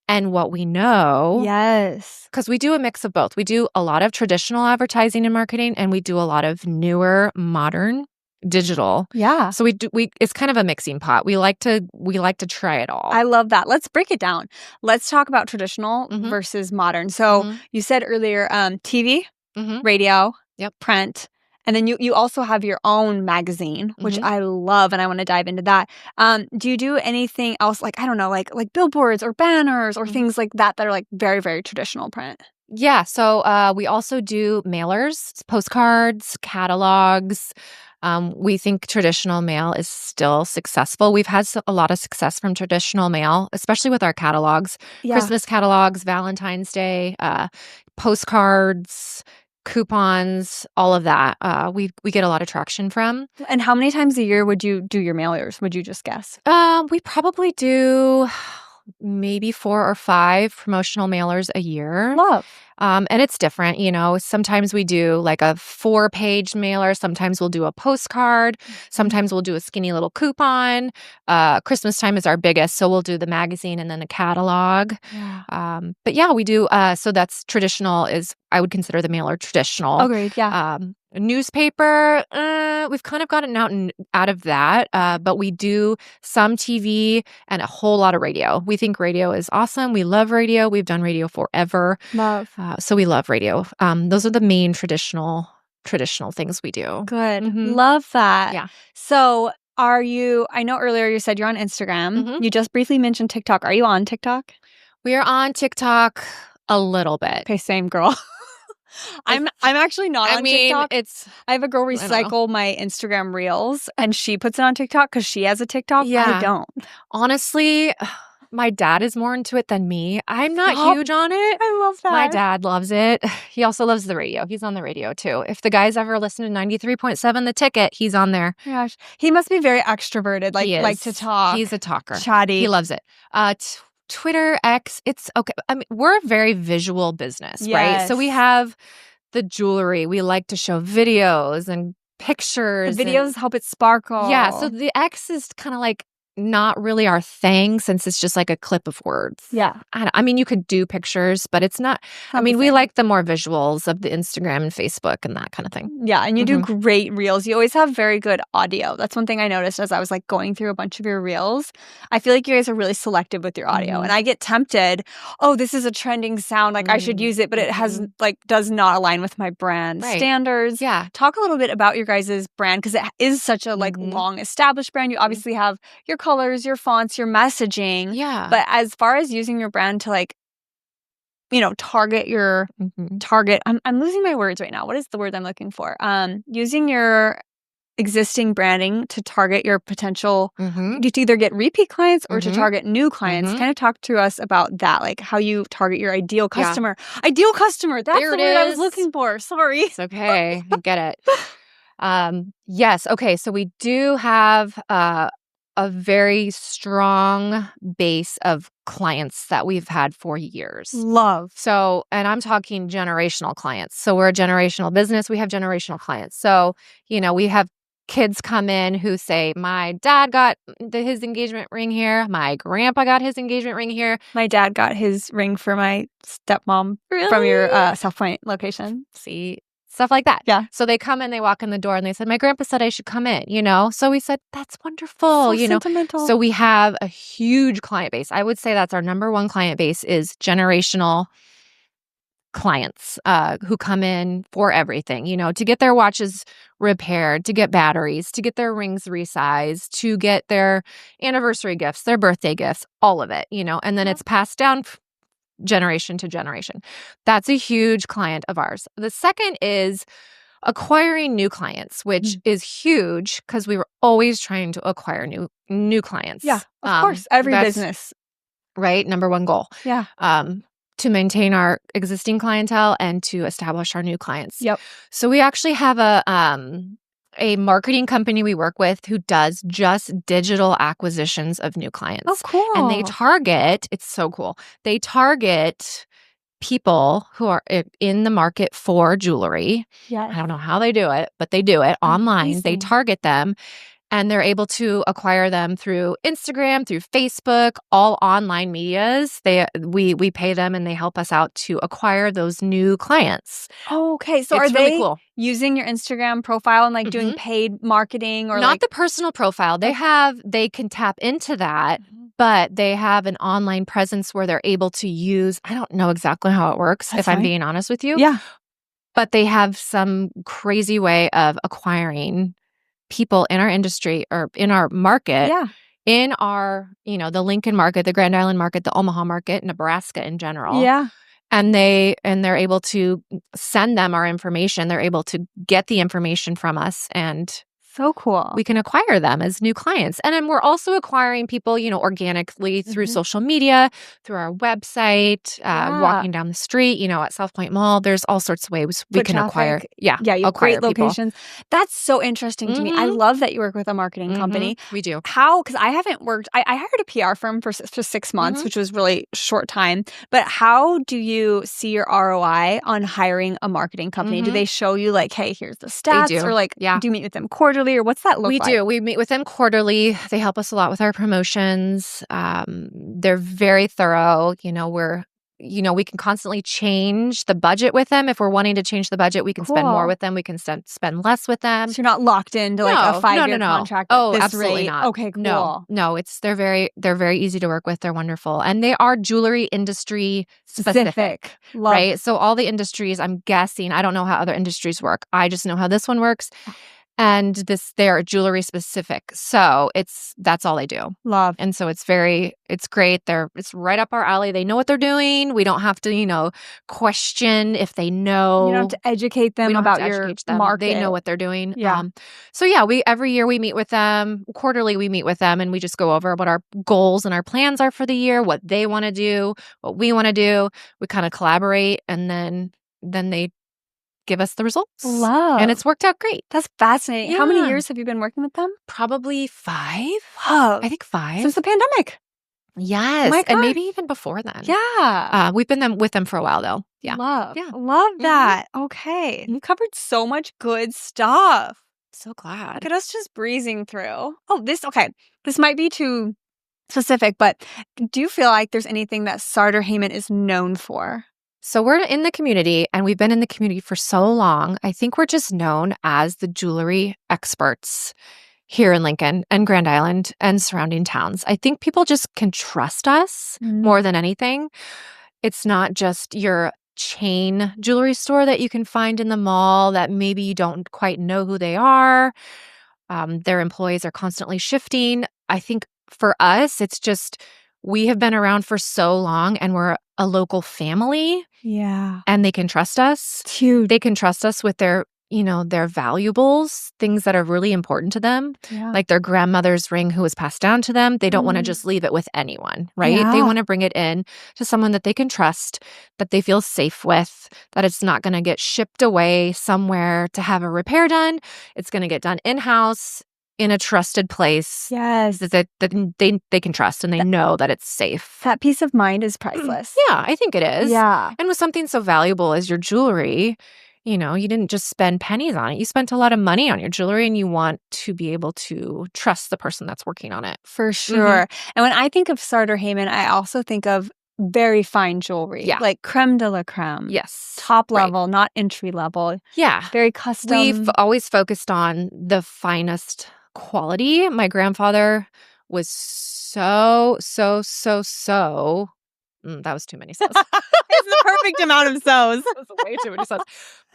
and what we know. Yes. Because we do a mix of both. We do a lot of traditional advertising and marketing, and we do a lot of newer, modern digital. Yeah. So it's kind of a mixing pot. We like to try it all. I love that. Let's break it down. Let's talk about traditional versus modern. So you said earlier, TV, radio, print, and then you also have your own magazine, which I love, and I want to dive into that. Do you do anything else, like, I don't know, like billboards or banners or things like that are like very, very traditional print? Yeah. So we also do mailers, postcards, catalogs. We think traditional mail is still successful. We've had a lot of success from traditional mail, especially with our catalogs, Christmas catalogs, Valentine's Day, postcards, coupons, all of that. We get a lot of traction from. And how many times a year would you do your mailers? Would you just guess? We probably do maybe 4 or 5 promotional mailers a year. Love. And it's different, sometimes we do like a 4-page mailer. Sometimes we'll do a postcard. Sometimes we'll do a skinny little coupon. Christmas time is our biggest. So we'll do the magazine and then a catalog. Yeah. But yeah, we do. So that's traditional I would consider the mailer traditional. Agreed. Yeah. Newspaper, we've kind of gotten out of that, but we do some TV and a whole lot of radio. We think radio is awesome. We love radio. We've done radio forever. Love. So we love radio. Those are the main traditional things we do. Good. Love that. Yeah. So I know earlier you said you're on Instagram. You just briefly mentioned TikTok. Are you on TikTok? We are on TikTok a little bit. Okay, same girl. I'm actually not on TikTok. I have a girl recycle my Instagram reels, and she puts it on TikTok because she has a TikTok. Yeah. I don't. Honestly, my dad is more into it than me. I'm not huge on it. I love that. My dad loves it. He also loves the radio. He's on the radio too. If the guys ever listen to 93.7 The Ticket, he's on there. Oh my gosh. He must be very extroverted, like to talk. He's a talker. Chatty. He loves it. Twitter, X, it's okay. We're a very visual business, right? So we have the jewelry. We like to show videos and pictures. The videos help it sparkle. Yeah. So the X is kind of like not really our thing, since it's just like a clip of words. Yeah. You could do pictures, but it's not. We like the more visuals of the Instagram and Facebook and that kind of thing. Yeah. And you do great reels. You always have very good audio. That's one thing I noticed as I was like going through a bunch of your reels. I feel like you guys are really selective with your audio. And I get tempted, oh, this is a trending sound, like I should use it, but it has does not align with my brand standards. Yeah. Talk a little bit about your guys' brand, because it is such a long established brand. You obviously have your colors, your fonts, your messaging. Yeah. But as far as using your brand to target your target, I'm losing my words right now. What is the word I'm looking for? Using your existing branding to target your potential, Mm-hmm. to either get repeat clients or to Mhm. target new clients. Mhm. Kind of talk to us about that, like how you target your ideal Yeah. customer. Ideal customer. That's There the it word I was is. looking for. Sorry. It's okay. I get it. Yes. Okay. So we do have a very strong base of clients that we've had for years. Love. So, and I'm talking generational clients. So we're a generational business. We have generational clients. So, we have kids come in who say, my dad got his engagement ring here. My grandpa got his engagement ring here. My dad got his ring for my stepmom from your South Point location. See, stuff like that. Yeah. So they come in, they walk in the door and they said, my grandpa said I should come in. So we said, that's wonderful, So sentimental. So we have a huge client base. I would say that's our number one client base is generational clients who come in for everything, to get their watches repaired, to get batteries, to get their rings resized, to get their anniversary gifts, their birthday gifts, all of it, and then it's passed down generation to generation. That's a huge client of ours. The second is acquiring new clients, which is huge because we were always trying to acquire new clients. Yeah, of course. Every that's business. right, number one goal. Yeah. To maintain our existing clientele and to establish our new clients. Yep. So we actually have a marketing company we work with who does just digital acquisitions of new clients. Oh, cool. And they target, it's so cool. They target people who are in the market for jewelry. Yes. I don't know how they do it, but they do it online. They target them. And they're able to acquire them through Instagram, through Facebook, all online medias. We pay them and they help us out to acquire those new clients. Oh, okay. So it's are really they cool. Using your Instagram profile and doing paid marketing or not the personal profile? They can tap into that, but they have an online presence where they're able to use, I don't know exactly how it works, if I'm being honest with you. Yeah. But they have some crazy way of acquiring people in our industry or in our market, in our, the Lincoln market, the Grand Island market, the Omaha market, Nebraska in general. Yeah. And they're able to send them our information. They're able to get the information from us and so cool. We can acquire them as new clients. And then we're also acquiring people, organically through social media, through our website, walking down the street, at South Point Mall. There's all sorts of ways we can acquire. Yeah. Yeah. You have acquire great people. locations. That's so interesting to me. I love that you work with a marketing company. We do. How? Because I haven't worked, I hired a PR firm for 6 months, which was really short time. But how do you see your ROI on hiring a marketing company? Do they show you hey, here's the stats? They do. Or do you meet with them quarterly? Or what's that look like? We do. We meet with them quarterly. They help us a lot with our promotions. They're very thorough. We can constantly change the budget with them. If we're wanting to change the budget, we can spend more with them. We can spend less with them. So you're not locked into a 5-year contract. Oh, at this absolutely rate. not. Okay, cool. No, they're very easy to work with. They're wonderful. And they are jewelry industry specific. Right? So all the industries, I'm guessing, I don't know how other industries work. I just know how this one works. And they're jewelry specific. So that's all they do. Love. And so it's great. It's right up our alley. They know what they're doing. We don't have to, question if they know. You don't have to educate them about your market. They know what they're doing. Yeah. Every year we meet with them. Quarterly we meet with them and we just go over what our goals and our plans are for the year, what they want to do, what we want to do. We kind of collaborate and then they give us the results. Love. And it's worked out great. That's fascinating. Yeah. How many years have you been working with them? Probably 5. Wow. I think 5. Since the pandemic. Yes. My God. And maybe even before then. Yeah. We've been with them for a while though. Yeah. Love. Yeah. Love that. Okay. You covered so much good stuff. So glad. Look at us just breezing through. This might be too specific, but do you feel like there's anything that Sartor-Hamann is known for? So we're in the community and we've been in the community for so long. I think we're just known as the jewelry experts here in Lincoln and Grand Island and surrounding towns. I think people just can trust us more than anything. It's not just your chain jewelry store that you can find in the mall that maybe you don't quite know who they are. Their employees are constantly shifting. I think for us, it's just we have been around for so long and we're a local family. Yeah. And they can trust us. It's huge. They can trust us with their, their valuables, things that are really important to them, Yeah. like their grandmother's ring who was passed down to them. They don't want to just leave it with anyone, right? They Yeah. want to bring it in to someone that they can trust, that they feel safe with, that it's not going to get shipped away somewhere to have a repair done. It's going to get done in-house in a trusted place Yes. that they can trust and they know that it's safe. That peace of mind is priceless. Yeah, I think it is. Yeah. And with something so valuable as your jewelry, you didn't just spend pennies on it. You spent a lot of money on your jewelry, and you want to be able to trust the person that's working on it. For sure. And when I think of Sartor-Hamann, I also think of very fine jewelry. Yeah. Like creme de la creme. Yes. Top Right. level, not entry level. Yeah. Very custom. We've always focused on the finest quality. My grandfather was so that was too many so's. It's the perfect amount of so's. That was way too many so's.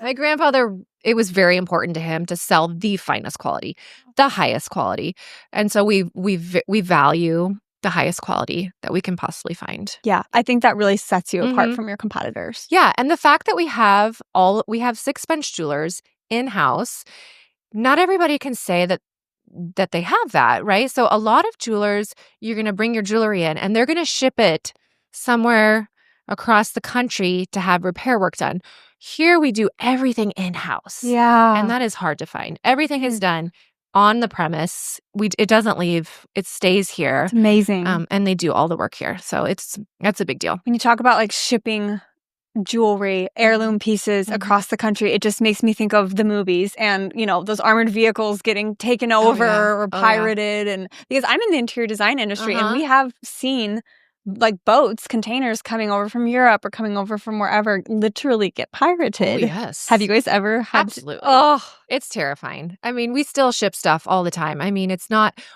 My grandfather, it was very important to him to sell the finest quality, the highest quality. And so we value the highest quality that we can possibly find. Yeah, I think that really sets you apart from your competitors. Yeah, and the fact that we have 6 bench jewelers in-house, not everybody can say that they have that, right? So a lot of jewelers, you're going to bring your jewelry in and they're going to ship it somewhere across the country to have repair work done. Here we do everything in-house. Yeah. And that is hard to find. Everything is done on the premise. It doesn't leave. It stays here. It's amazing. And they do all the work here. So that's a big deal. When you talk about like shipping jewelry, heirloom pieces across the country, it just makes me think of the movies and, those armored vehicles getting taken over or pirated. And because I'm in the interior design industry and we have seen like boats, containers coming over from Europe or coming over from wherever literally get pirated. Oh, yes. Have you guys ever had? Absolutely. Oh, it's terrifying. I mean, we still ship stuff all the time. I mean,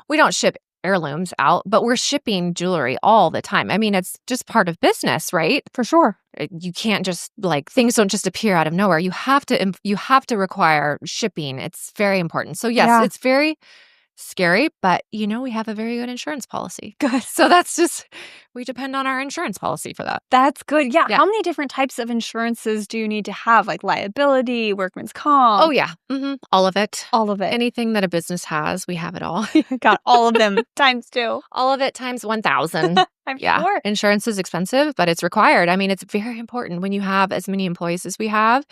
we don't ship heirlooms out, but we're shipping jewelry all the time. I mean, it's just part of business, right? for sure. You can't just things don't just appear out of nowhere. You have to require shipping. It's very important. So yes, it's very scary, but we have a very good insurance policy. Good. So that's just, we depend on our insurance policy for that. That's good. Yeah. How many different types of insurances do you need to have? Like liability, workman's comp? Oh yeah. All of it. All of it. Anything that a business has, we have it all. Got all of them times 2. All of it times 1,000. I'm sure. Insurance is expensive, but it's required. I mean, it's very important when you have as many employees as we have.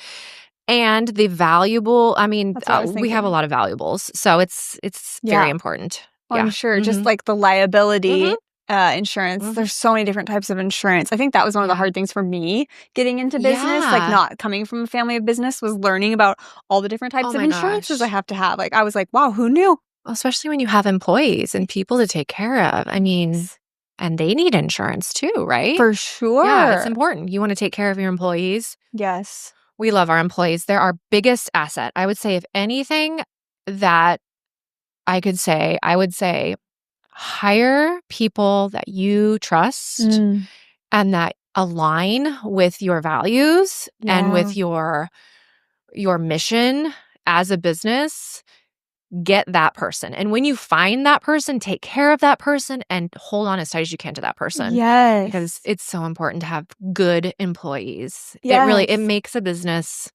And the valuable, we have a lot of valuables. So it's very important. Well, I'm sure. Just like the liability insurance, there's so many different types of insurance. I think that was one of the hard things for me getting into business. Like not coming from a family of business was learning about all the different types of insurances I have to have. Like I was like, wow, who knew? Especially when you have employees and people to take care of. I mean, and they need insurance too, right? For sure. Yeah, it's important. You want to take care of your employees. Yes. We love our employees. They're our biggest asset. I would say, if anything that I would say hire people that you trust and that align with your values and with your mission as a business. Get that person. And when you find that person, take care of that person and hold on as tight as you can to that person. Yes. Because it's so important to have good employees. Yes. It makes a business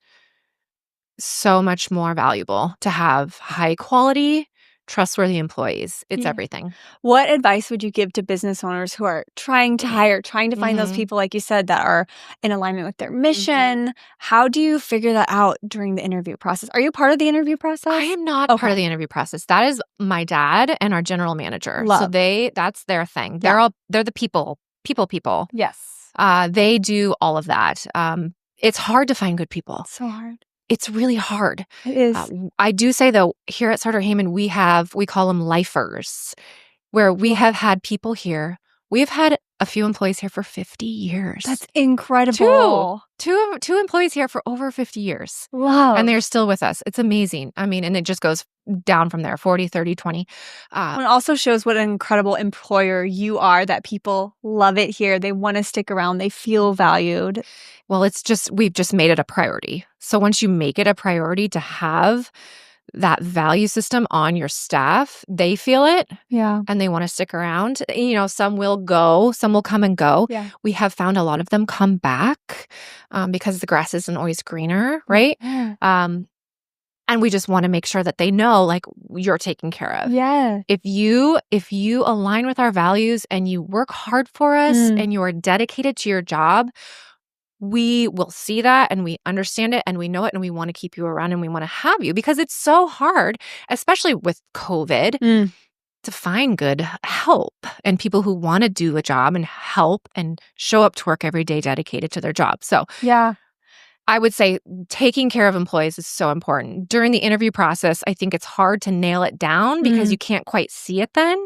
so much more valuable to have high quality, trustworthy employees. It's everything. What advice would you give to business owners who are trying to hire, trying to find those people, like you said, that are in alignment with their mission? How do you figure that out during the interview process? Are you part of the interview process? I am not part of the interview process. That is my dad and our general manager. Love. So that's their thing. They're the people. Yes. They do all of that. It's hard to find good people. So hard. It's really hard. It is. I do say, though, here at Sartor-Hamann, we call them lifers, where we have had people here. We've had a few employees here for 50 years. That's incredible. Two employees here for over 50 years. Wow. And they're still with us. It's amazing. I mean, and it just goes down from there, 40, 30, 20. It also shows what an incredible employer you are, that people love it here. They want to stick around. They feel valued. Well, we've just made it a priority. So once you make it a priority to have that value system on your staff, they feel it. Yeah. And they want to stick around. Some will go, some will come and go. Yeah. We have found a lot of them come back because the grass isn't always greener, right? Yeah. And we just want to make sure that they know, like, you're taken care of. Yeah. If you align with our values and you work hard for us and you are dedicated to your job, we will see that and we understand it and we know it and we want to keep you around and we want to have you, because it's so hard, especially with COVID, to find good help and people who want to do a job and help and show up to work every day dedicated to their job. So Yeah. I would say taking care of employees is so important. During the interview process, I think it's hard to nail it down because you can't quite see it then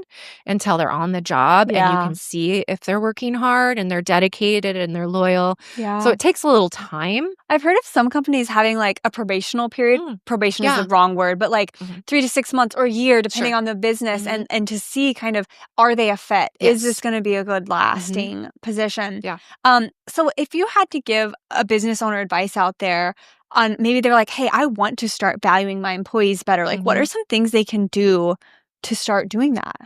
until they're on the job and you can see if they're working hard and they're dedicated and they're loyal. Yeah. So it takes a little time. I've heard of some companies having like a probational period. Probation is the wrong word, but like 3 to 6 months or a year, depending on the business, and to see kind of, are they a fit? Is this going to be a good lasting position? Yeah. So if you had to give a business owner advice out there on, maybe they're like, hey, I want to start valuing my employees better. Like, what are some things they can do to start doing that?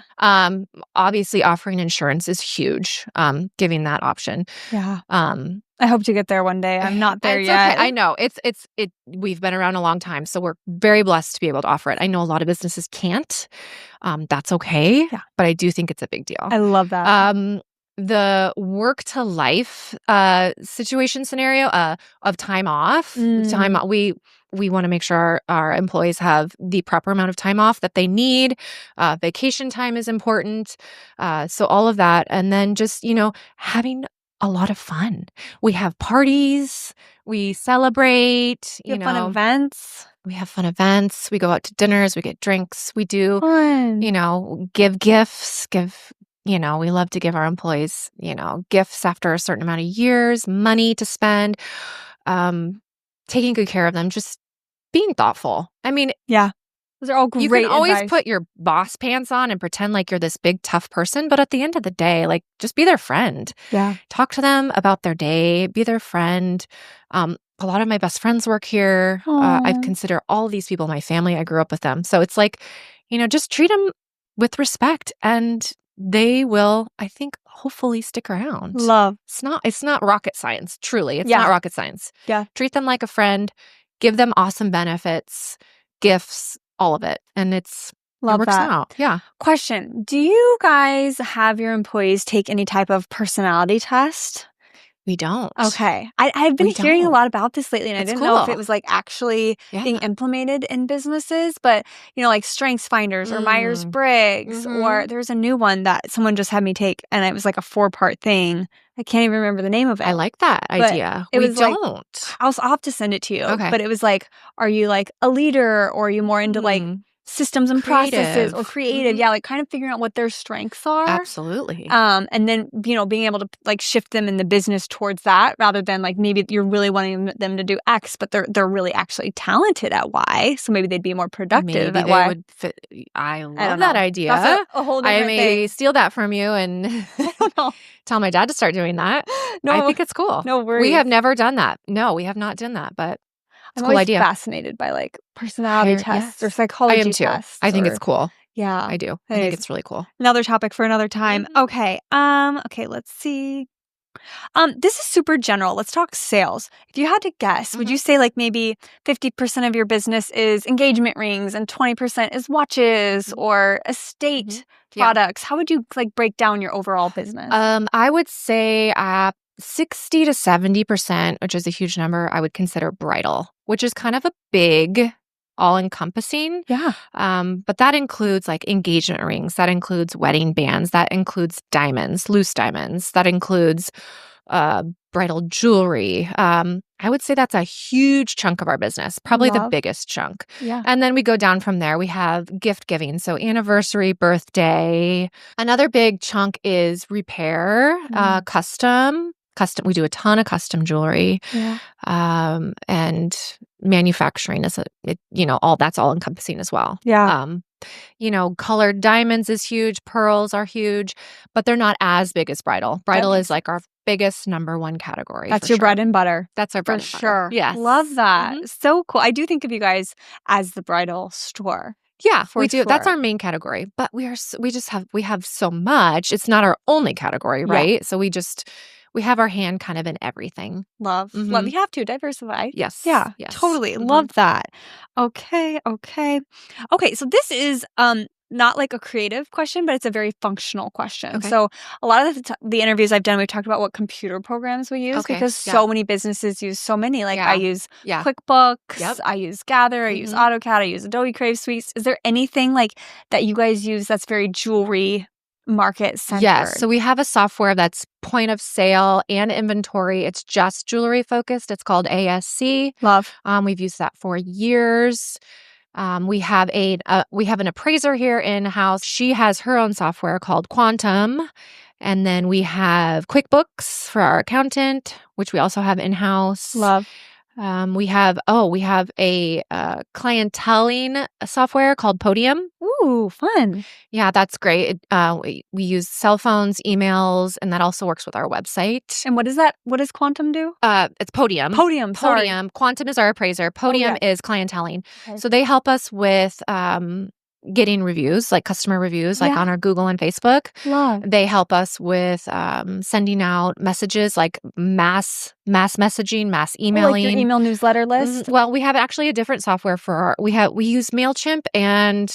Obviously, offering insurance is huge. Giving that option. Yeah. I hope to get there one day. I'm not there yet. Okay. I know we've been around a long time, so we're very blessed to be able to offer it. I know a lot of businesses can't. That's okay. Yeah. But I do think it's a big deal. I love that. The work to life situation scenario of time off. We want to make sure our employees have the proper amount of time off that they need. Vacation time is important. So all of that. And then just, having a lot of fun. We have parties. We celebrate. Fun events. We have fun events. We go out to dinners. We get drinks. We do, give gifts, we love to give our employees, gifts after a certain amount of years, money to spend, taking good care of them, just being thoughtful. I mean, yeah, those are all great. You can always advice. put your boss pants on and pretend like you're this big, tough person. But at the end of the day, like, just be their friend. Yeah. Talk to them about their day, be their friend. A lot of my best friends work here. I consider all of these people my family. I grew up with them. So it's like, just treat them with respect and they will, I think, hopefully stick around. Love. It's not rocket science, truly. It's not rocket science. Yeah. Treat them like a friend, give them awesome benefits, gifts, all of it. And it works out. Yeah. Question. Do you guys have your employees take any type of personality test? We don't. Okay. I've been hearing a lot about this lately, and I didn't know if it was like actually being implemented in businesses, but like Strengths Finders or Myers-Briggs, or there's a new one that someone just had me take, and it was like a 4-part thing. I can't even remember the name of it. I like that idea. We don't. Like, I'll have to send it to you. Okay. But it was like, are you like a leader, or are you more into like systems and processes, or creative? Yeah, like kind of figuring out what their strengths are. Absolutely. And then, being able to like shift them in the business towards that, rather than like maybe you're really wanting them to do X, but they're really actually talented at Y. So maybe they'd be more productive at Y. Would fit. I love that idea. That's a whole different thing. Steal that from you and tell my dad to start doing that. No, I think it's cool. No worries. We have never done that. No, we have not done that, but I'm a cool always idea. Fascinated by like personality tests or psychology I am too. tests. I think it's cool. Yeah, I do. I think it's really cool. Another topic for another time. Okay. Okay, let's see. This is super general. Let's talk sales. If you had to guess, would you say like maybe 50% of your business is engagement rings and 20% is watches or estate products? How would you like break down your overall business? I would say 60 to 70%, which is a huge number, I would consider bridal, which is kind of a big, all-encompassing. Yeah. But that includes like engagement rings. That includes wedding bands. That includes diamonds, loose diamonds. That includes bridal jewelry. I would say that's a huge chunk of our business, probably the biggest chunk. Yeah. And then we go down from there. We have gift giving. So anniversary, birthday. Another big chunk is repair, custom. We do a ton of custom jewelry, and manufacturing is that's all encompassing as well. Yeah. Colored diamonds is huge. Pearls are huge, but they're not as big as bridal. Bridal is like our biggest number one category. That's your bread and butter. That's our bread and butter. For sure. Yes. Love that. So cool. I do think of you guys as the bridal store. Yeah, we do. Sure. That's our main category. But we have so much. It's not our only category, right? So we have our hand kind of in everything. Love. Mhm. You have to diversify. Yes. Yeah, Yes. totally. Mhm. Love that. Okay. So this is not like a creative question, but it's a very functional question. Okay. So a lot of the interviews I've done, we've talked about what computer programs we use Okay. because Yeah. so many businesses use so many. Like I Yeah. use Yeah. QuickBooks, Yep. I use Gather, I use Mhm. AutoCAD, I use Adobe Creative Suites. Is there anything like that you guys use that's very jewelry market centered? Yes. So we have a software that's point of sale and inventory. It's just jewelry focused. It's called ASC. Love. We've used that for years. We have an appraiser here in house. She has her own software called Quantum, and then we have QuickBooks for our accountant, which we also have in house. Love. We have a clienteling software called Podium. Ooh, fun. Yeah, that's great. We use cell phones, emails, and that also works with our website. And what is that? What does Quantum do? It's Podium. Podium, sorry. Podium. Quantum is our appraiser. Podium is clienteling. Okay. So they help us with getting reviews, like customer reviews, like on our Google and Facebook. Love. They help us with sending out messages, like mass messaging, mass emailing. Like your email newsletter list? Well, we have actually a different software for we use MailChimp and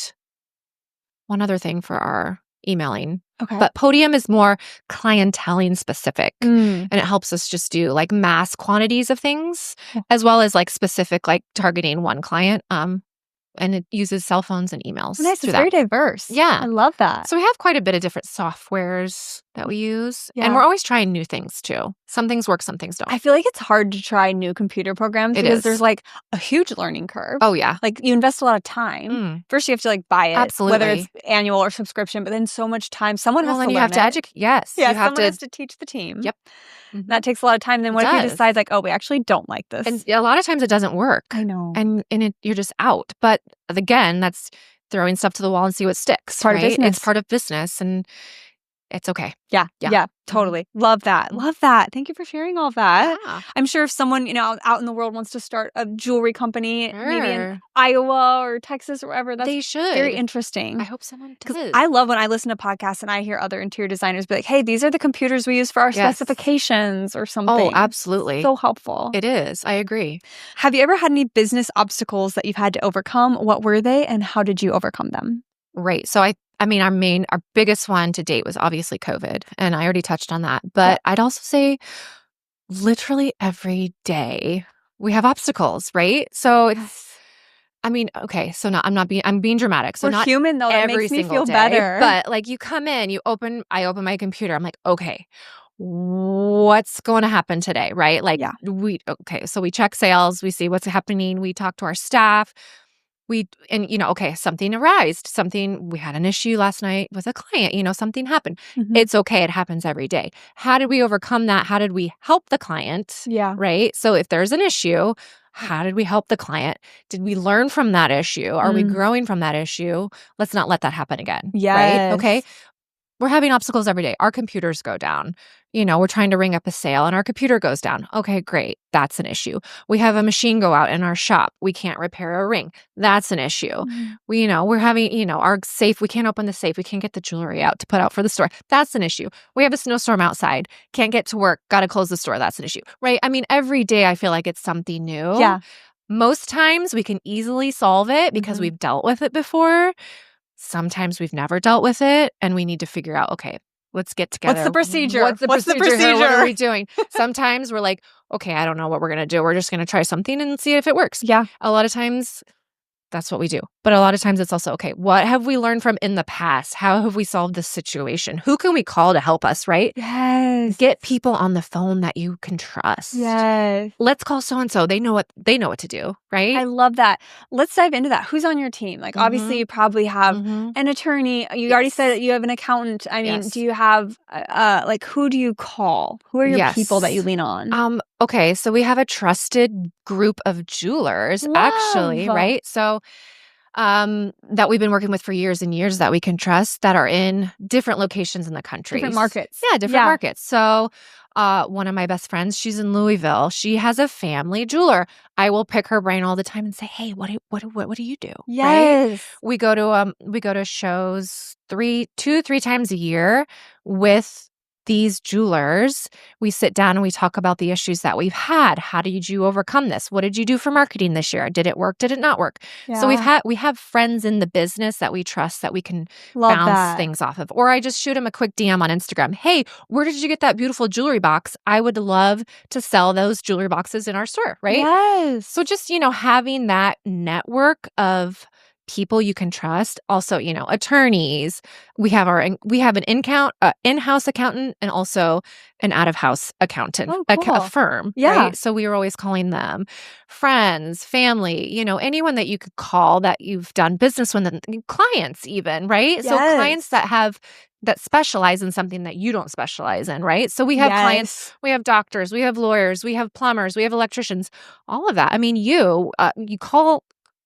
one other thing for our emailing. Okay. But Podium is more clienteling specific. Mm. And it helps us just do like mass quantities of things, as well as like specific, like targeting one client. And it uses cell phones and emails. Nice. It's very diverse. Yeah. I love that. So we have quite a bit of different softwares that we use. Yeah. And we're always trying new things too. Some things work, some things don't. I feel like it's hard to try new computer programs because there's like a huge learning curve. Oh, yeah. Like you invest a lot of time. First, you have to like buy it. Absolutely. Whether it's annual or subscription, but then so much time. Someone has to learn you have to educate. Yes. Yeah, you have someone has to teach the team. Yep. That takes a lot of time. Then what if you decide like, oh, we actually don't like this? And a lot of times it doesn't work. I know. And you're just out. But again, that's throwing stuff to the wall and see what sticks. Part of business. It's part of business and it's okay. Yeah, totally. Love that. Love that. Thank you for sharing all that. Yeah. I'm sure if someone, out in the world wants to start a jewelry company, maybe in Iowa or Texas or wherever, they should. Very interesting. I hope someone does. I love when I listen to podcasts and I hear other interior designers be like, hey, these are the computers we use for our specifications or something. Oh, absolutely. So helpful. It is. I agree. Have you ever had any business obstacles that you've had to overcome? What were they and how did you overcome them? Right. So our biggest one to date was obviously COVID, and I already touched on that. But I'd also say literally every day we have obstacles, right? So I'm being dramatic. So we're not human though. That every makes me single feel day, better. But like you come in, I open my computer. I'm like, okay, what's going to happen today, right? Like so we check sales, we see what's happening, we talk to our staff. Something arose. We had an issue last night with a client, something happened. It's okay. It happens every day. How did we overcome that? How did we help the client? Yeah. Right. So if there's an issue, how did we help the client? Did we learn from that issue? Are we growing from that issue? Let's not let that happen again. Yes. Right. Okay. We're having obstacles every day. Our computers go down. We're trying to ring up a sale and our computer goes down. Okay, great. That's an issue. We have a machine go out in our shop. We can't repair a ring. That's an issue. We're having, our safe. We can't open the safe. We can't get the jewelry out to put out for the store. That's an issue. We have a snowstorm outside. Can't get to work. Got to close the store. That's an issue. Right? I mean, every day I feel like it's something new. Yeah. Most times we can easily solve it because we've dealt with it before. Sometimes we've never dealt with it and we need to figure out, okay, let's get together. What's the procedure? What's the procedure? What are we doing? Sometimes we're like, okay, I don't know what we're going to do. We're just going to try something and see if it works. Yeah. A lot of times that's what we do. But a lot of times it's also, okay, what have we learned from in the past? How have we solved this situation? Who can we call to help us, right? Yes. Get people on the phone that you can trust. Yes. Let's call so-and-so. They know what to do, right? I love that. Let's dive into that. Who's on your team? Like, obviously, you probably have an attorney. You already said that you have an accountant. I mean, do you have, who do you call? Who are your people that you lean on? Okay, so we have a trusted group of jewelers, actually, right? So that we've been working with for years and years that we can trust that are in different locations in the country. Different markets. Yeah, different markets. So one of my best friends, she's in Louisville. She has a family jeweler. I will pick her brain all the time and say, hey, what do you do? Yes. Right? We go to shows 3 times a year with these jewelers, we sit down and we talk about the issues that we've had. How did you overcome this? What did you do for marketing this year? Did it work? Did it not work? So Yeah. we have friends in the business that we trust that we can Love bounce that. things off of. Or I just shoot them a quick DM on Instagram. Hey, where did you get that beautiful jewelry box? I would love to sell those jewelry boxes in our store, right? Yes. So just, having that network of people you can trust. Also, attorneys. We have an in-house accountant and also an out-of-house accountant, Oh, a cool. firm, Yeah. right? So we were always calling them friends, family, anyone that you could call that you've done business with, and clients even, right? So clients that specialize in something that you don't specialize in, right? So we have clients, we have doctors, we have lawyers, we have plumbers, we have electricians, all of that. I mean, you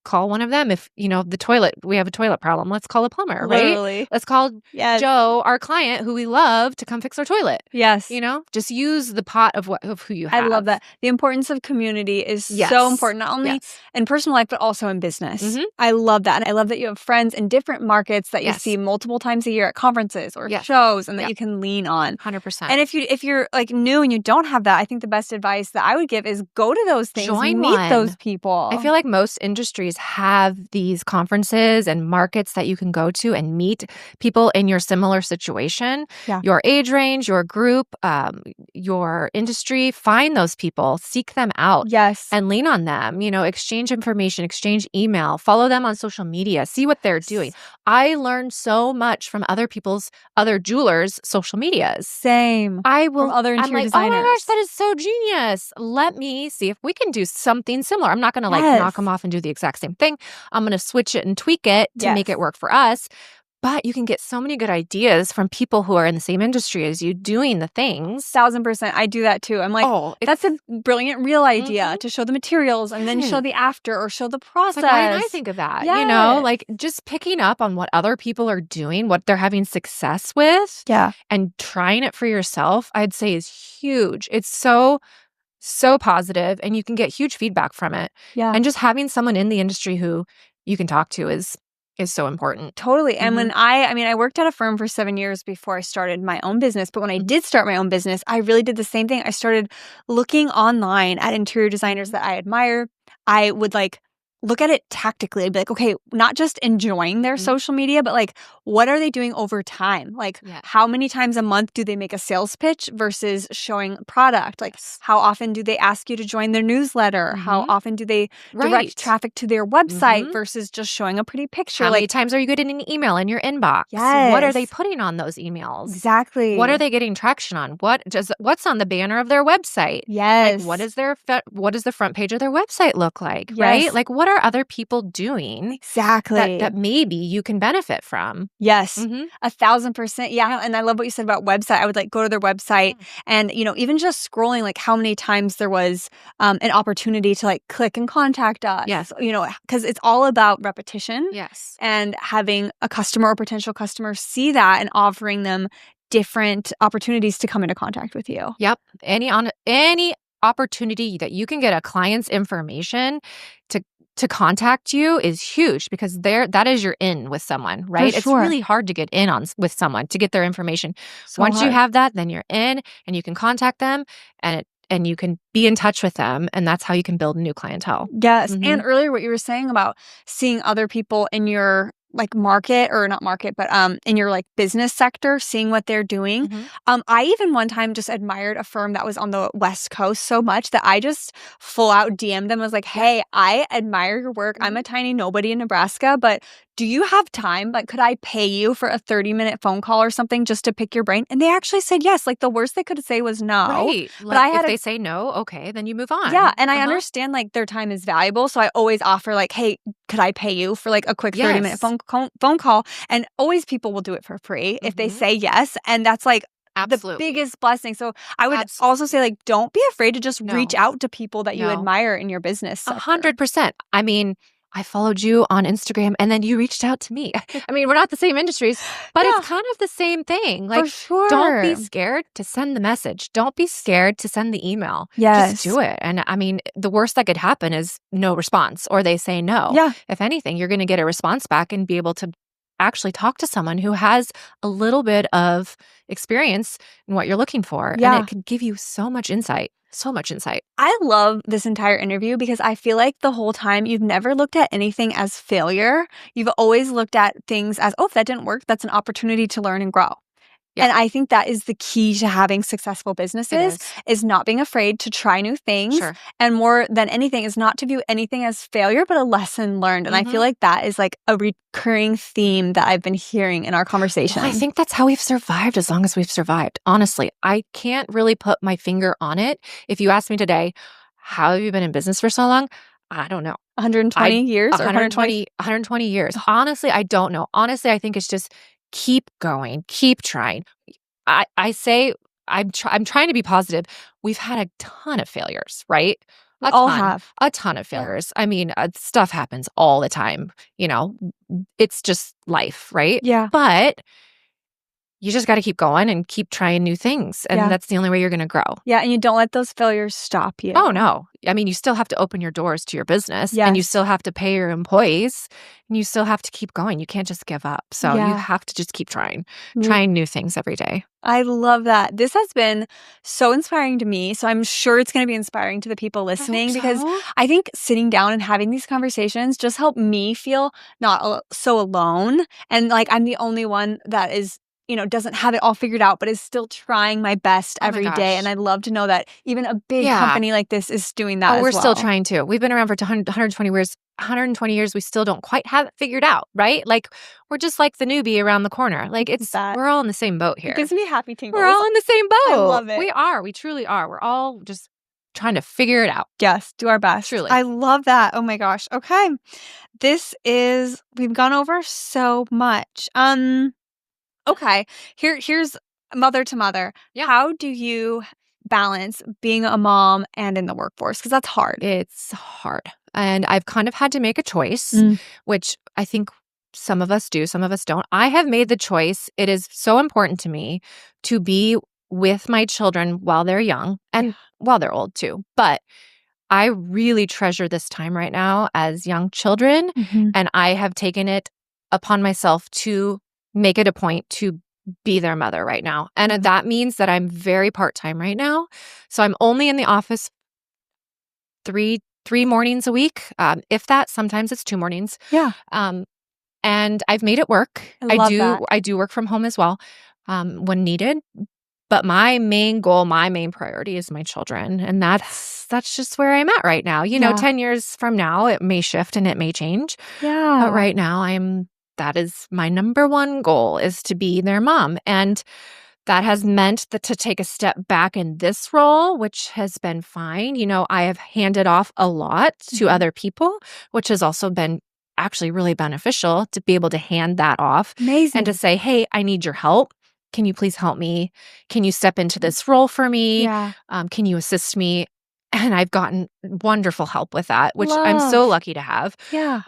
call one of them if we have a toilet problem. Let's call a plumber, right? Literally. Let's call Yes. Joe, our client who we love, to come fix our toilet. Yes. Just use the pot of who you have. I love that. The importance of community is so Yes. important, not only Yes. in personal life, but also in business. Mhm. I love that. And I love that you have friends in different markets that you Yes. see multiple times a year at conferences or Yes. shows, and that Yep. you can lean on. 100%. And if you're like new and you don't have that, I think the best advice that I would give is go to those things, Join meet one. those people. I feel like most industries have these conferences and markets that you can go to and meet people in your similar situation, Yeah. your age range, your group, your industry. Find those people, seek them out, Yes. and lean on them. Exchange information, exchange email, follow them on social media, see what they're doing. I learned so much from other jewelers' social medias. Same. From other I'm interior like, designers. oh my gosh, that is so genius. Let me see if we can do something similar. I'm not going to Yes. knock them off and do the exact same thing. I'm going to switch it and tweak it to make Yes. it work for us. But you can get so many good ideas from people who are in the same industry as you doing the things. 1000%. I do that too. I'm like, that's a brilliant real idea to show the materials and then show the after or show the process. Like, why didn't I think of that? Yes. Like just picking up on what other people are doing, what they're having success with, Yeah. and trying it for yourself, I'd say is huge. It's so positive, and you can get huge feedback from it. Yeah. And just having someone in the industry who you can talk to is so important. Totally. And when I worked at a firm for 7 years before I started my own business. But when I did start my own business, I really did the same thing. I started looking online at interior designers that I admire. I would look at it tactically. I'd be like, okay, not just enjoying their social media, but what are they doing over time? How many times a month do they make a sales pitch versus showing product? How often do they ask you to join their newsletter? How often do they direct traffic to their website versus just showing a pretty picture? How many times are you getting an email in your inbox? Yes. What are they putting on those emails? Exactly. What are they getting traction on? What's on the banner of their website? Yes. What does the front page of their website look like? Yes. Right? What are other people doing exactly that maybe you can benefit from? Yes. 1,000%. Yeah. And I love what you said about website. I would go to their website and, even just scrolling, how many times there was an opportunity to click and contact us. Yes. Because it's all about repetition. Yes. And having a customer or potential customer see that and offering them different opportunities to come into contact with you. Yep. Any opportunity that you can get a client's information to contact you is huge, because that is your in with someone, right? It's really hard to get in with someone, to get their information. Once you have that, then you're in and you can contact them and you can be in touch with them, and that's how you can build a new clientele. Yes. And earlier what you were saying about seeing other people in your market, or not market, but in your business sector, seeing what they're doing. I even one time just admired a firm that was on the West Coast so much that I just full out DM'd them. I was like, hey, I admire your work. I'm a tiny nobody in Nebraska, but do you have time? Could I pay you for a 30-minute phone call or something just to pick your brain? And they actually said yes. The worst they could say was no. Right. But if they say no, okay, then you move on. Yeah. And I understand their time is valuable. So I always offer hey, could I pay you for a quick 30-minute phone call? And always people will do it for free if they say yes. And that's absolutely the biggest blessing. So I would also say don't be afraid to just reach out to people that you admire in your business. 100%. I mean, I followed you on Instagram and then you reached out to me. I mean, we're not the same industries, but it's kind of the same thing. For sure. Don't be scared to send the message. Don't be scared to send the email. Yes. Just do it. And I mean, the worst that could happen is no response, or they say no. Yeah. If anything, you're going to get a response back and be able to actually talk to someone who has a little bit of experience in what you're looking for. Yeah. And it could give you so much insight. So much insight. I love this entire interview because I feel like the whole time you've never looked at anything as failure. You've always looked at things as, oh, if that didn't work, that's an opportunity to learn and grow. Yeah. And I think that is the key to having successful businesses is not being afraid to try new things. Sure. And more than anything is not to view anything as failure, but a lesson learned. And I feel like that is like a recurring theme that I've been hearing in our conversation. Well, I think that's how we've survived as long as we've survived. Honestly, I can't really put my finger on it. If you ask me today, how have you been in business for so long? I don't know. 120 years or 120 years. Honestly, I don't know. Honestly, I think it's just keep going, keep trying. I say I'm trying to be positive. We've had a ton of failures, right? We all have a ton of failures. I mean, stuff happens all the time. It's just life, right? Yeah. But you just got to keep going and keep trying new things. And that's the only way you're going to grow. Yeah. And you don't let those failures stop you. Oh, no. I mean, you still have to open your doors to your business and you still have to pay your employees and you still have to keep going. You can't just give up. So you have to just keep trying new things every day. I love that. This has been so inspiring to me. So I'm sure it's going to be inspiring to the people listening because I think sitting down and having these conversations just help me feel not so alone. And like I'm the only one that is doesn't have it all figured out, but is still trying my best every day. And I love to know that even a big company like this is doing that as well. We're still trying to. We've been around for 120 years. 120 years, we still don't quite have it figured out, right? Like, we're just like the newbie around the corner. Like, we're all in the same boat here. It gives me happy tingles. We're all in the same boat. I love it. We are. We truly are. We're all just trying to figure it out. Yes, do our best. Truly. I love that. Oh my gosh. Okay. We've gone over so much. Okay. Here's mother to mother. Yeah. How do you balance being a mom and in the workforce? Because that's hard. It's hard. And I've kind of had to make a choice, which I think some of us do, some of us don't. I have made the choice. It is so important to me to be with my children while they're young and while they're old too. But I really treasure this time right now as young children. And I have taken it upon myself to make it a point to be their mother right now. And that means that I'm very part-time right now. So I'm only in the office three mornings a week. If that, sometimes it's 2 mornings. Yeah. And I've made it work. I do work from home as well, when needed. But my main goal, my main priority is my children. And that's just where I'm at right now. 10 years from now, it may shift and it may change. Yeah. But right now that is my number one goal, is to be their mom. And that has meant that to take a step back in this role, which has been fine. I have handed off a lot to other people, which has also been actually really beneficial to be able to hand that off. Amazing. And to say, hey, I need your help. Can you please help me? Can you step into this role for me? Yeah. Can you assist me? And I've gotten wonderful help with that, which I'm so lucky to have. Yeah.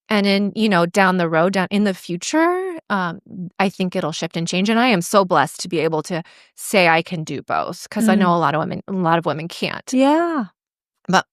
And then, down the road, down in the future, I think it'll shift and change. And I am so blessed to be able to say I can do both, because I know a lot of women can't. Yeah. But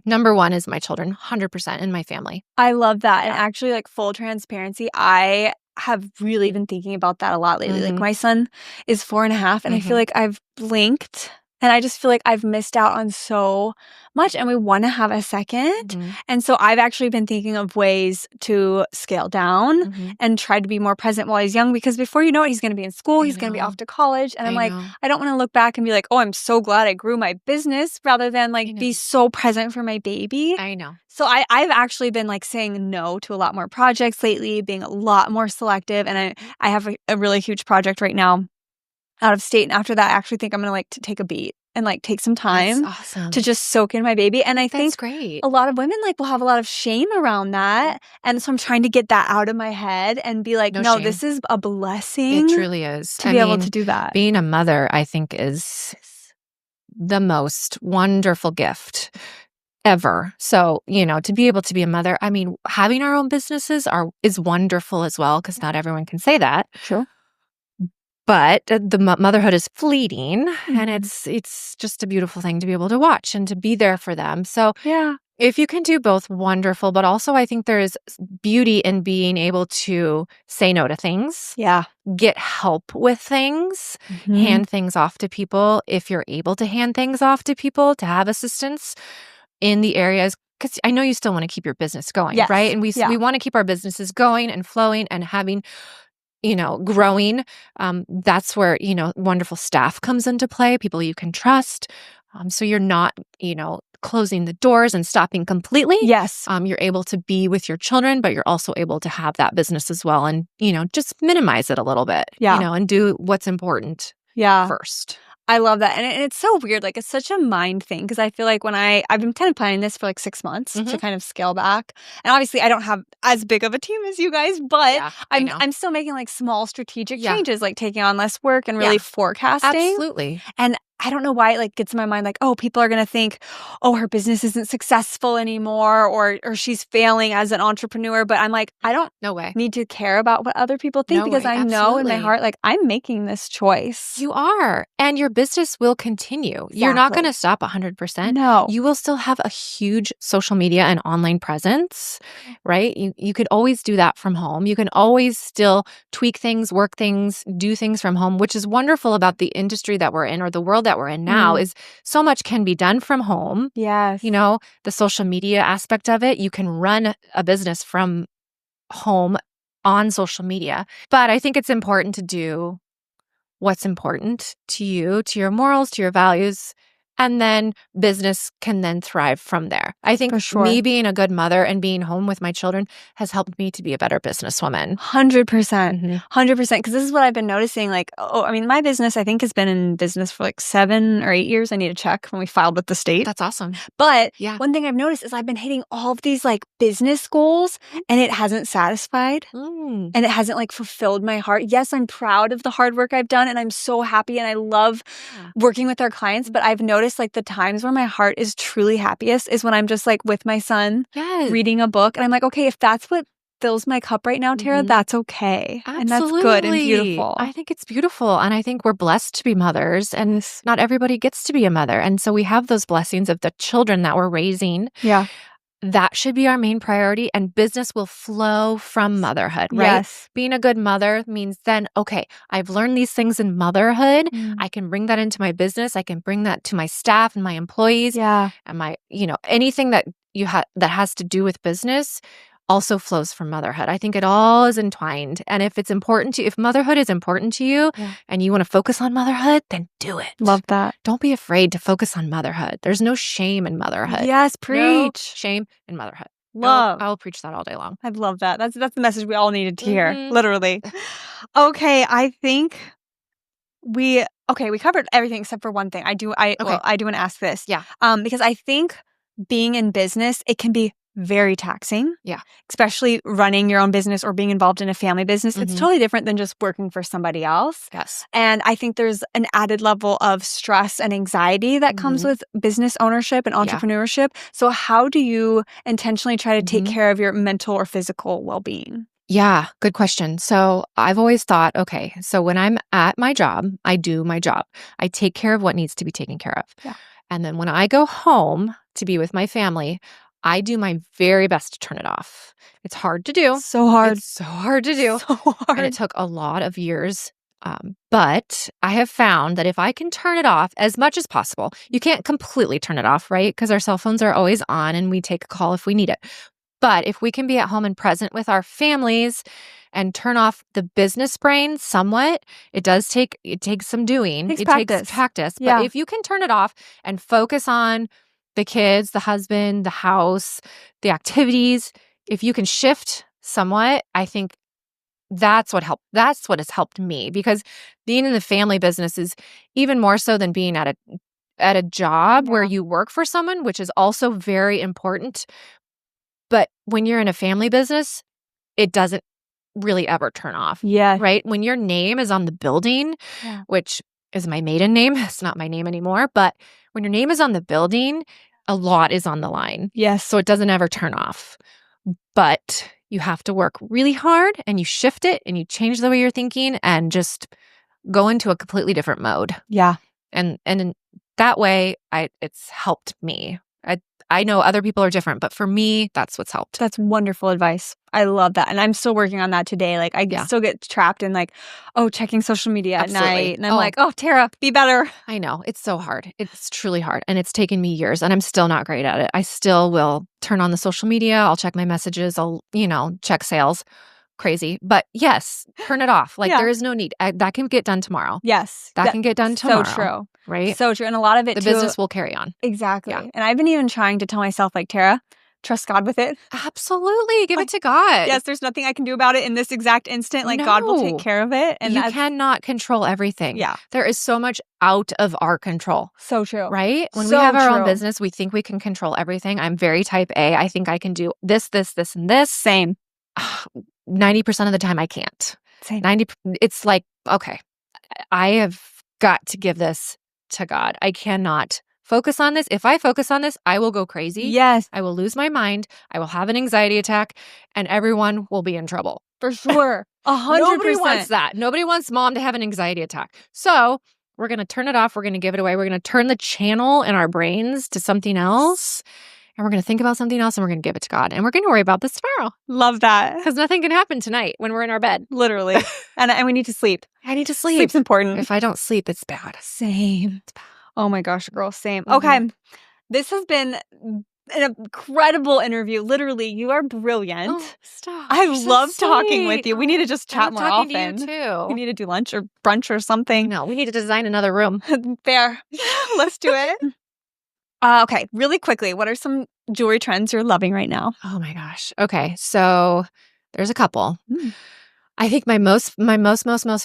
number one is my children, 100% in my family. I love that. And actually, like, full transparency, I have really been thinking about that a lot lately. Like, my son is 4.5, and I feel like I've blinked. And I just feel like I've missed out on so much, and we want to have a second. And so I've actually been thinking of ways to scale down and try to be more present while he's young, because before you know it, he's going to be in school, he's going to be off to college. And I'm like, I don't want to look back and be like, oh, I'm so glad I grew my business, rather than like be so present for my baby. I know. So I've actually been like saying no to a lot more projects lately, being a lot more selective. And I have a really huge project right now out of state. And after that, I actually think I'm going to like to take a beat and like take some time to just soak in my baby. And I think great. A lot of women like will have a lot of shame around that. And so I'm trying to get that out of my head and be like, no, this is a blessing. It truly is. To be able to do that. Being a mother, I think, is the most wonderful gift ever. So, to be able to be a mother, I mean, having our own businesses is wonderful as well, because not everyone can say that. Sure. But the motherhood is fleeting, and it's just a beautiful thing to be able to watch and to be there for them. So If you can do both, wonderful. But also, I think there is beauty in being able to say no to things, Yeah. get help with things, Mhm. hand things off to people. If you're able to hand things off to people to have assistance in the areas, because I know you still want to keep your business going, Yes. right? And we Yeah. want to keep our businesses going and flowing and having, growing. That's where, wonderful staff comes into play, people you can trust. So you're not, closing the doors and stopping completely. Yes. You're able to be with your children, but you're also able to have that business as well and, just minimize it a little bit, Yeah. and do what's important Yeah. first. I love that. And it's so weird. Like, it's such a mind thing because I feel like when I've been kind of planning this for like 6 months to Mhm. kind of scale back. And obviously, I don't have as big of a team as you guys, but Yeah, I know. I'm still making like small strategic Yeah. changes, like taking on less work and really Yeah. forecasting. Absolutely. And I don't know why it like gets in my mind like, oh, people are going to think, oh, her business isn't successful anymore or she's failing as an entrepreneur. But I'm like, I don't No way. need to care about what other people think No because way. I know in my Absolutely. heart, like, I'm making this choice. You are. And your business will continue. You're not going to Exactly. stop 100%. No. You will still have a huge social media and online presence, right? You could always do that from home. You can always still tweak things, work things, do things from home, which is wonderful about the industry that we're in or the world that we're in now is so much can be done from home. Yes. The social media aspect of it, you can run a business from home on social media. But I think it's important to do what's important to you, to your morals, to your values, and then business can then thrive from there. I think For sure. me being a good mother and being home with my children has helped me to be a better businesswoman. 100%. Mhm. 100%. Because this is what I've been noticing. Like, I mean, my business, I think, has been in business for like 7 or 8 years. I need to check when we filed with the state. That's awesome. But Yeah. one thing I've noticed is I've been hitting all of these like business goals and it hasn't satisfied. Mm. And it hasn't like fulfilled my heart. Yes, I'm proud of the hard work I've done and I'm so happy and I love working with our clients. But I've noticed like the times where my heart is truly happiest is when I'm just like with my son Yes. reading a book. And I'm like, okay, if that's what fills my cup right now, Tara, Mhm. that's okay. Absolutely. And that's good and beautiful. I think it's beautiful. And I think we're blessed to be mothers, and not everybody gets to be a mother. And so we have those blessings of the children that we're raising. Yeah. That should be our main priority, and business will flow from motherhood, right? Yes. Being a good mother means then, okay, I've learned these things in motherhood. Mm. I can bring that into my business. I can bring that to my staff and my employees. Yeah. And my, anything that that has to do with business also flows from motherhood. I think it all is entwined. And if it's important to you, if motherhood is important to you and you want to focus on motherhood, then do it. Love that. Don't be afraid to focus on motherhood. There's no shame in motherhood. Yes, No preach. shame in motherhood. Love. I'll preach that all day long. I love that. That's the message we all needed to hear, Mhm. literally. Okay, I think we covered everything except for one thing. I do want to ask this. Yeah. Because I think being in business, it can be very taxing. Yeah. Especially running your own business or being involved in a family business. It's Mhm. totally different than just working for somebody else. Yes. And I think there's an added level of stress and anxiety that comes Mhm. with business ownership and entrepreneurship. So how do you intentionally try to take Mhm. care of your mental or physical well-being? Yeah, good question. So I've always thought, okay, so when I'm at my job, I do my job. I take care of what needs to be taken care of. Yeah. And then when I go home to be with my family, I do my very best to turn it off. It's hard to do. So hard. It's so hard to do. So And it hard. took a lot of years. But I have found that if I can turn it off as much as possible, you can't completely turn it off, right? Because our cell phones are always on and we take a call if we need it. But if we can be at home and present with our families and turn off the business brain somewhat, it takes some doing. Takes It practice. takes practice. Yeah. But if you can turn it off and focus on the kids, the husband, the house, the activities, if you can shift somewhat, I think that's what has helped me, because being in the family business is even more so than being at a job where Yeah. you work for someone, which is also very important. But when you're in a family business, it doesn't really ever turn off. Yes. Right? When your name is on the building, Yeah. which is my maiden name, it's not my name anymore, but when your name is on the building, a lot is on the line. Yes. So it doesn't ever turn off. But you have to work really hard and you shift it and you change the way you're thinking and just go into a completely different mode. Yeah. And in that way, it's helped me. I know other people are different, but for me, that's what's helped. That's wonderful advice. I love that. And I'm still working on that today. Like I still get trapped in like, checking social media at night. And I'm like, Tara, be better. I know. It's so hard. It's truly hard. And it's taken me years and I'm still not great at it. I still will turn on the social media. I'll check my messages. I'll, check sales. Crazy. But yes, turn it off. Like there is no need. That can get done tomorrow. Yes. That can get done tomorrow. So true. Right? So true. And a lot of it the too, business will carry on. Exactly. Yeah. And I've been even trying to tell myself like, Tara, trust God with it. Absolutely. Give it to God. Yes, there's nothing I can do about it in this exact instant. Like God will take care of it. And you cannot control everything. Yeah. There is so much out of our control. So true. Right? When we have our own business, we think we can control everything. I'm very type A. I think I can do this, this, this, and this. Same. 90% of the time I can't. Same. It's like, okay, I have got to give this to God. I cannot focus on this. If I focus on this, I will go crazy. Yes. I will lose my mind. I will have an anxiety attack and everyone will be in trouble. For sure. 100%. Nobody wants that. Nobody wants mom to have an anxiety attack. So we're going to turn it off. We're going to give it away. We're going to turn the channel in our brains to something else. And we're going to think about something else and we're going to give it to God. And we're going to worry about this tomorrow. Love that. Because nothing can happen tonight when we're in our bed. Literally. and we need to sleep. I need to sleep. Sleep's important. If I don't sleep, it's bad. Same. It's bad. Oh my gosh, girl, same. Mm-hmm. Okay. This has been an incredible interview. Literally, you are brilliant. Oh, stop. I love talking with you. We need to just chat more often. To you too. We need to do lunch or brunch or something. No, we need to design another room. Fair. Let's do it. Okay, really quickly, what are some jewelry trends you're loving right now? Oh my gosh. Okay, so there's a couple. I think my most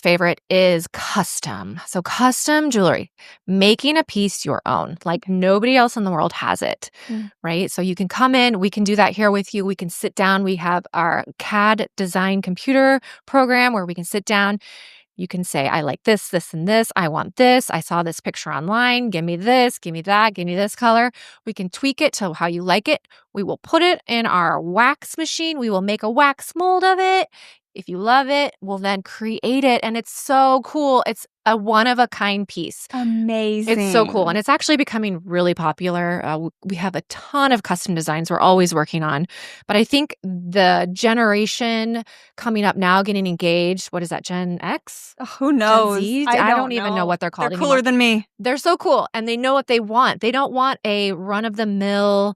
favorite is custom. So custom jewelry, making a piece your own, like nobody else in the world has it, right? So you can come in, we can do that here with you. We can sit down. We have our CAD design computer program where we can sit down. You can say, I like this, this, and this. I want this. I saw this picture online. Give me this, give me that, give me this color. We can tweak it to how you like it. We will put it in our wax machine. We will make a wax mold of it. If you love it, we'll then create it. And it's so cool. It's a one-of-a-kind piece. Amazing. It's so cool. And it's actually becoming really popular. We have a ton of custom designs we're always working on. But I think the generation coming up now getting engaged, what is that, Gen X? Who knows? Gen Z? I don't even know what they're called anymore. Cooler than me. They're so cool. And they know what they want. They don't want a run-of-the-mill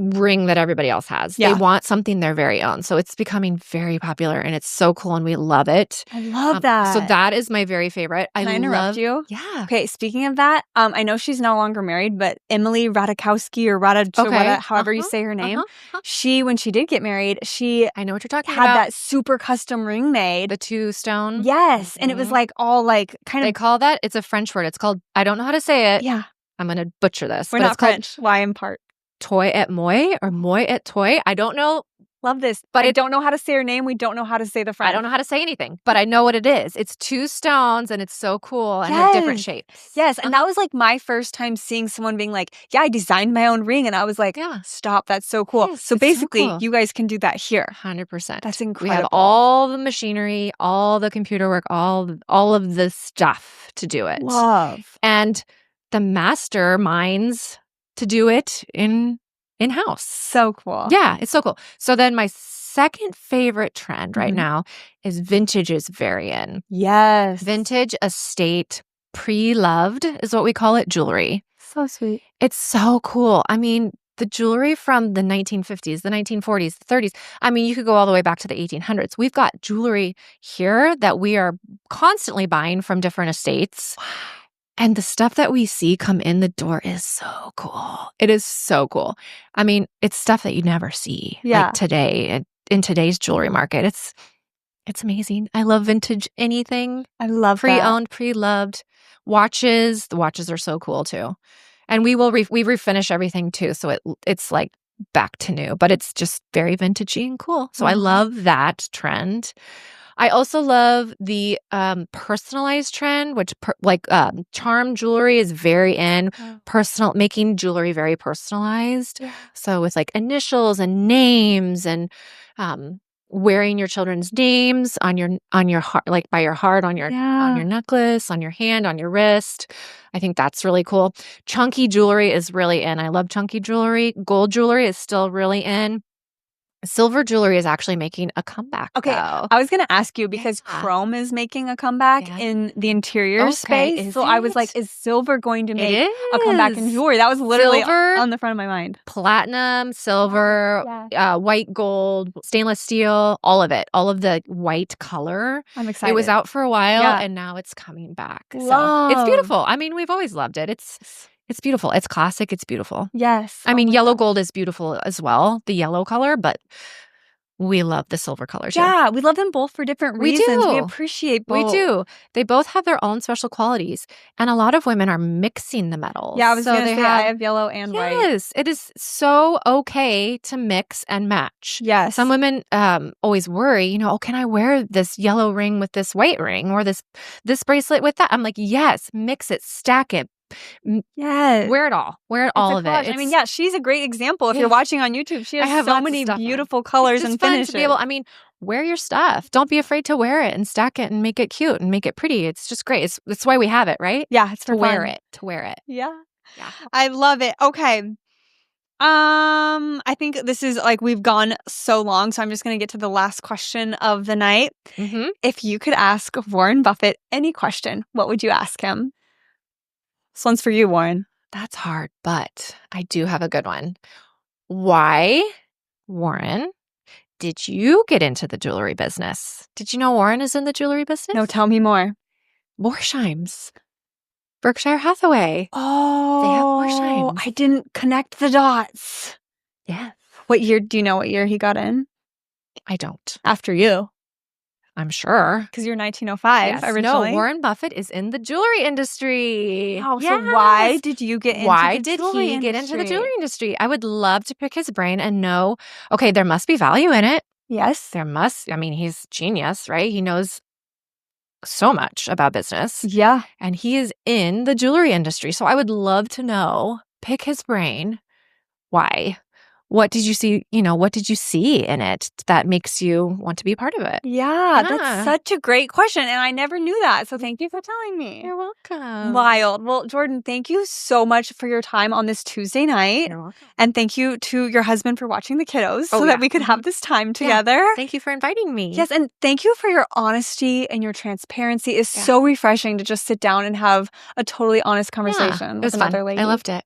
ring that everybody else has. Yeah. They want something their very own. So it's becoming very popular and it's so cool and we love it. I love that. So that is my very favorite. Can I interrupt you? Yeah. Okay, speaking of that, I know she's no longer married, but Emily Ratajkowski or however you say her name, she, when she did get married, I know what you're talking had about. that super custom ring made. The 2-stone? Yes. And it was like all like kind of. They call that, it's a French word. It's called, I don't know how to say it. Yeah. I'm going to butcher this. We're not French. Why in part? Toy et moi or moi et toy. I don't know. Love this. But I don't know how to say her name. We don't know how to say the French. I don't know how to say anything, but I know what it is. It's 2 stones and it's so cool and has different shapes. Yes. And that was like my first time seeing someone being like, yeah, I designed my own ring. And I was like, stop. That's so cool. Yes, so basically, so cool. You guys can do that here. 100%. That's incredible. We have all the machinery, all the computer work, all of the stuff to do it. Love. And the masterminds to do it in-house. So cool. Yeah, it's so cool. So then my second favorite trend right now is vintage is very in. Yes. Vintage estate pre-loved is what we call it, jewelry. So sweet. It's so cool. I mean, the jewelry from the 1950s, the 1940s, the 30s. I mean, you could go all the way back to the 1800s. We've got jewelry here that we are constantly buying from different estates. Wow. And the stuff that we see come in the door is so cool. It is so cool. I mean, it's stuff that you never see like today in today's jewelry market. It's amazing. I love vintage anything. I love pre-owned, pre-loved watches. The watches are so cool too. And we refinish everything too, so it's like back to new, but it's just very vintagey and cool. So I love that trend. I also love the personalized trend, which charm jewelry is very in. Making jewelry very personalized. Yeah. So with like initials and names and wearing your children's names on your heart, like by your heart, on your necklace, on your hand, on your wrist. I think that's really cool. Chunky jewelry is really in. I love chunky jewelry. Gold jewelry is still really in. Silver jewelry is actually making a comeback, Okay, though. I was going to ask you because chrome is making a comeback in the interior space. So I was like, is silver going to make a comeback in jewelry? That was literally on the front of my mind. Platinum, silver, white gold, stainless steel, all of it. All of the white color. I'm excited. It was out for a while, and now it's coming back. So it's beautiful. I mean, we've always loved it. It's beautiful. It's classic. It's beautiful. Yes. I mean, yellow gold is beautiful as well, the yellow color, but we love the silver color too. Yeah, we love them both for different reasons. We appreciate both. We do. They both have their own special qualities. And a lot of women are mixing the metals. Yeah, I was going to say I have yellow and white. Yes, it is so okay to mix and match. Yes. Some women always worry, can I wear this yellow ring with this white ring or this bracelet with that? I'm like, yes, mix it, stack it. Yes. Wear it all. Wear it all of it. I mean, she's a great example. If you're watching on YouTube, she has so many beautiful colors and finishes. To be able, wear your stuff. Don't be afraid to wear it and stack it and make it cute and make it pretty. It's just great. That's why we have it, right? Yeah, it's to wear it. To wear it. Yeah. I love it. Okay. I think this is we've gone so long, so I'm just going to get to the last question of the night. Mm-hmm. If you could ask Warren Buffett any question, what would you ask him? This one's for you, Warren. That's hard, but I do have a good one. Why, Warren, did you get into the jewelry business? Did you know Warren is in the jewelry business? No, tell me more. Borsheim's. Berkshire Hathaway. Oh, they have Borsheim's. I didn't connect the dots. Yeah. Do you know what year he got in? I don't. After you. I'm sure. Because you're 1905 originally. No, Warren Buffett is in the jewelry industry. Oh, yes. So why did you get into the jewelry industry? Get into the jewelry industry? I would love to pick his brain and know, okay, there must be value in it. Yes. There must. He's genius, right? He knows so much about business. Yeah. And he is in the jewelry industry. So I would love to know, pick his brain. Why? What did you see? What did you see in it that makes you want to be a part of it? Yeah, that's such a great question. And I never knew that. So thank you for telling me. You're welcome. Wild. Well, Jordan, thank you so much for your time on this Tuesday night. You're welcome. And thank you to your husband for watching the kiddos so that we could have this time together. Thank you for inviting me. Yes. And thank you for your honesty and your transparency. It's so refreshing to just sit down and have a totally honest conversation with another lady. I loved it.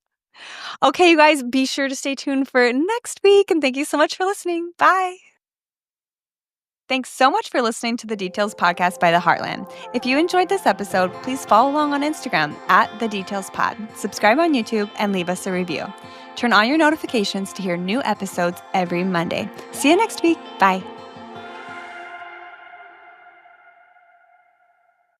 Okay, you guys, be sure to stay tuned for next week. And thank you so much for listening. Bye. Thanks so much for listening to the Details Podcast by The Heartland. If you enjoyed this episode, please follow along on Instagram @TheDetailsPod, subscribe on YouTube, and leave us a review. Turn on your notifications to hear new episodes every Monday. See you next week. Bye.